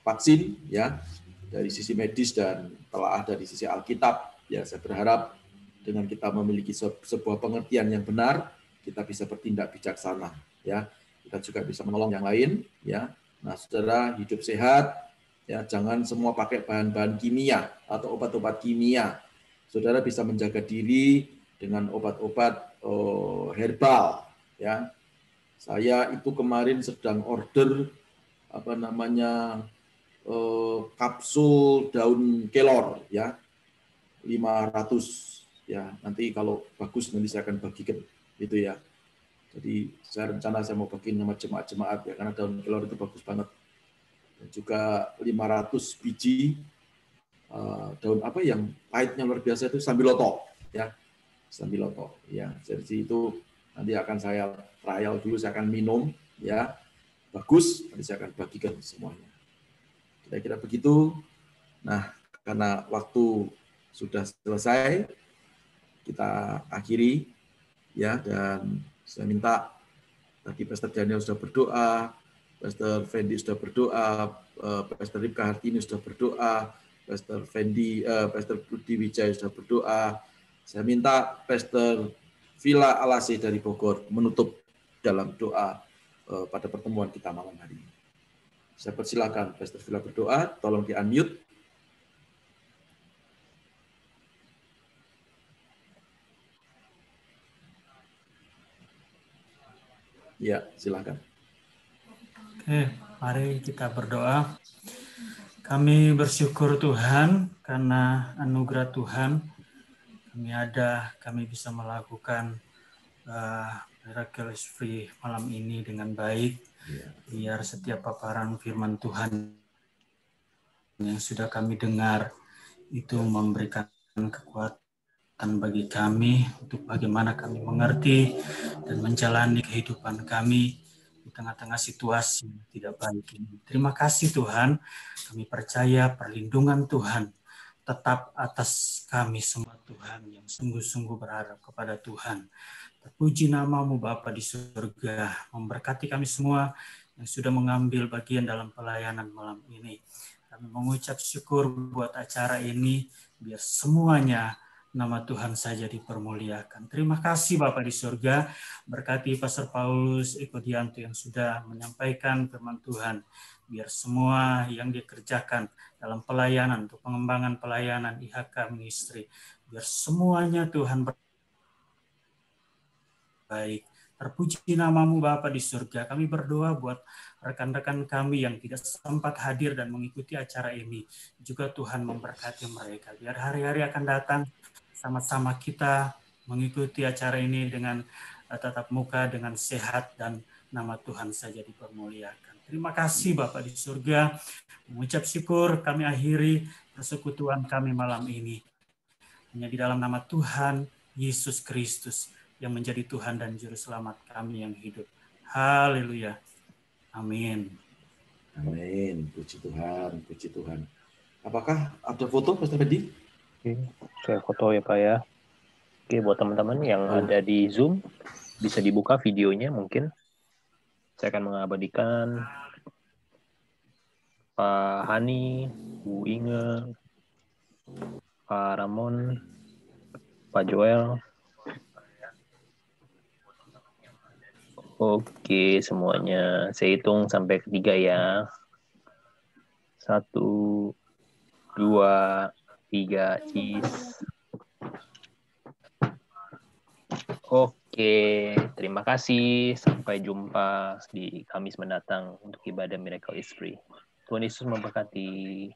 vaksin ya, dari sisi medis dan telah ada di sisi Alkitab. Ya, saya berharap dengan kita memiliki sebuah pengertian yang benar, kita bisa bertindak bijaksana. Ya, kita juga bisa menolong yang lain. Ya, nah, saudara hidup sehat. Ya, jangan semua pakai bahan-bahan kimia atau obat-obat kimia. Saudara bisa menjaga diri dengan obat-obat herbal. Ya, saya itu kemarin sedang order kapsul daun kelor ya 500 ya, nanti kalau bagus nanti saya akan bagikan itu ya. Jadi saya mau bagiin sama jemaat-jemaat ya, karena daun kelor itu bagus banget. Dan juga 500 biji daun apa yang pahitnya luar biasa itu sambiloto ya, sambiloto ya. Jadi itu nanti akan saya trial dulu, saya akan minum ya, bagus nanti saya akan bagikan semuanya. Kira-kira begitu. Nah, karena waktu sudah selesai, kita akhiri ya, dan saya minta Tadi Pastor Daniel sudah berdoa, Pastor Fendi sudah berdoa, Pastor Ripka Hartini sudah berdoa, Pastor Budi Wijaya sudah berdoa. Saya minta Pastor Villa Alasi dari Bogor menutup dalam doa pada pertemuan kita malam hari ini. Saya persilakan Pastor Villa berdoa, tolong di-unmute. Ya, silakan. Oke, mari kita berdoa. Kami bersyukur Tuhan karena anugerah Tuhan. Kami bisa melakukan Miracle is Free malam ini dengan baik. Biar setiap paparan firman Tuhan yang sudah kami dengar itu memberikan kekuatan bagi kami untuk bagaimana kami mengerti dan menjalani kehidupan kami di tengah-tengah situasi yang tidak baik ini. Terima kasih Tuhan, kami percaya perlindungan Tuhan tetap atas kami semua Tuhan yang sungguh-sungguh berharap kepada Tuhan. Terpuji namamu Bapa di surga, memberkati kami semua yang sudah mengambil bagian dalam pelayanan malam ini. Kami mengucap syukur buat acara ini, biar semuanya nama Tuhan saja dipermuliakan. Terima kasih Bapa di surga, berkati Pastor Paulus Eko Dianto yang sudah menyampaikan firman Tuhan, biar semua yang dikerjakan dalam pelayanan, untuk pengembangan pelayanan IHK Ministry, biar semuanya Tuhan baik. Terpuji namamu Bapa di surga. Kami berdoa buat rekan-rekan kami yang tidak sempat hadir dan mengikuti acara ini. Juga Tuhan memberkati mereka. Biar hari-hari akan datang sama-sama kita mengikuti acara ini dengan tatap muka, dengan sehat, dan nama Tuhan saja dipermuliakan. Terima kasih Bapa di surga. Mengucap syukur kami akhiri persekutuan kami malam ini. Hanya di dalam nama Tuhan Yesus Kristus yang menjadi Tuhan dan Juru Selamat kami yang hidup. Haleluya. Amin. Amin. Puji Tuhan, puji Tuhan. Apakah ada foto, Pastor Fendi? Oke, saya foto ya Pak ya. Oke, buat teman-teman yang ada di Zoom, bisa dibuka videonya mungkin. Saya akan mengabadikan Pak Hani, Bu Inge, Pak Ramon, Pak Joel. Oke, semuanya. Saya hitung sampai 3 ya. 1, 2, 3, cheese. Oke, terima kasih. Sampai jumpa di Kamis mendatang untuk ibadah Miracle is Free. Tuhan Yesus memberkati.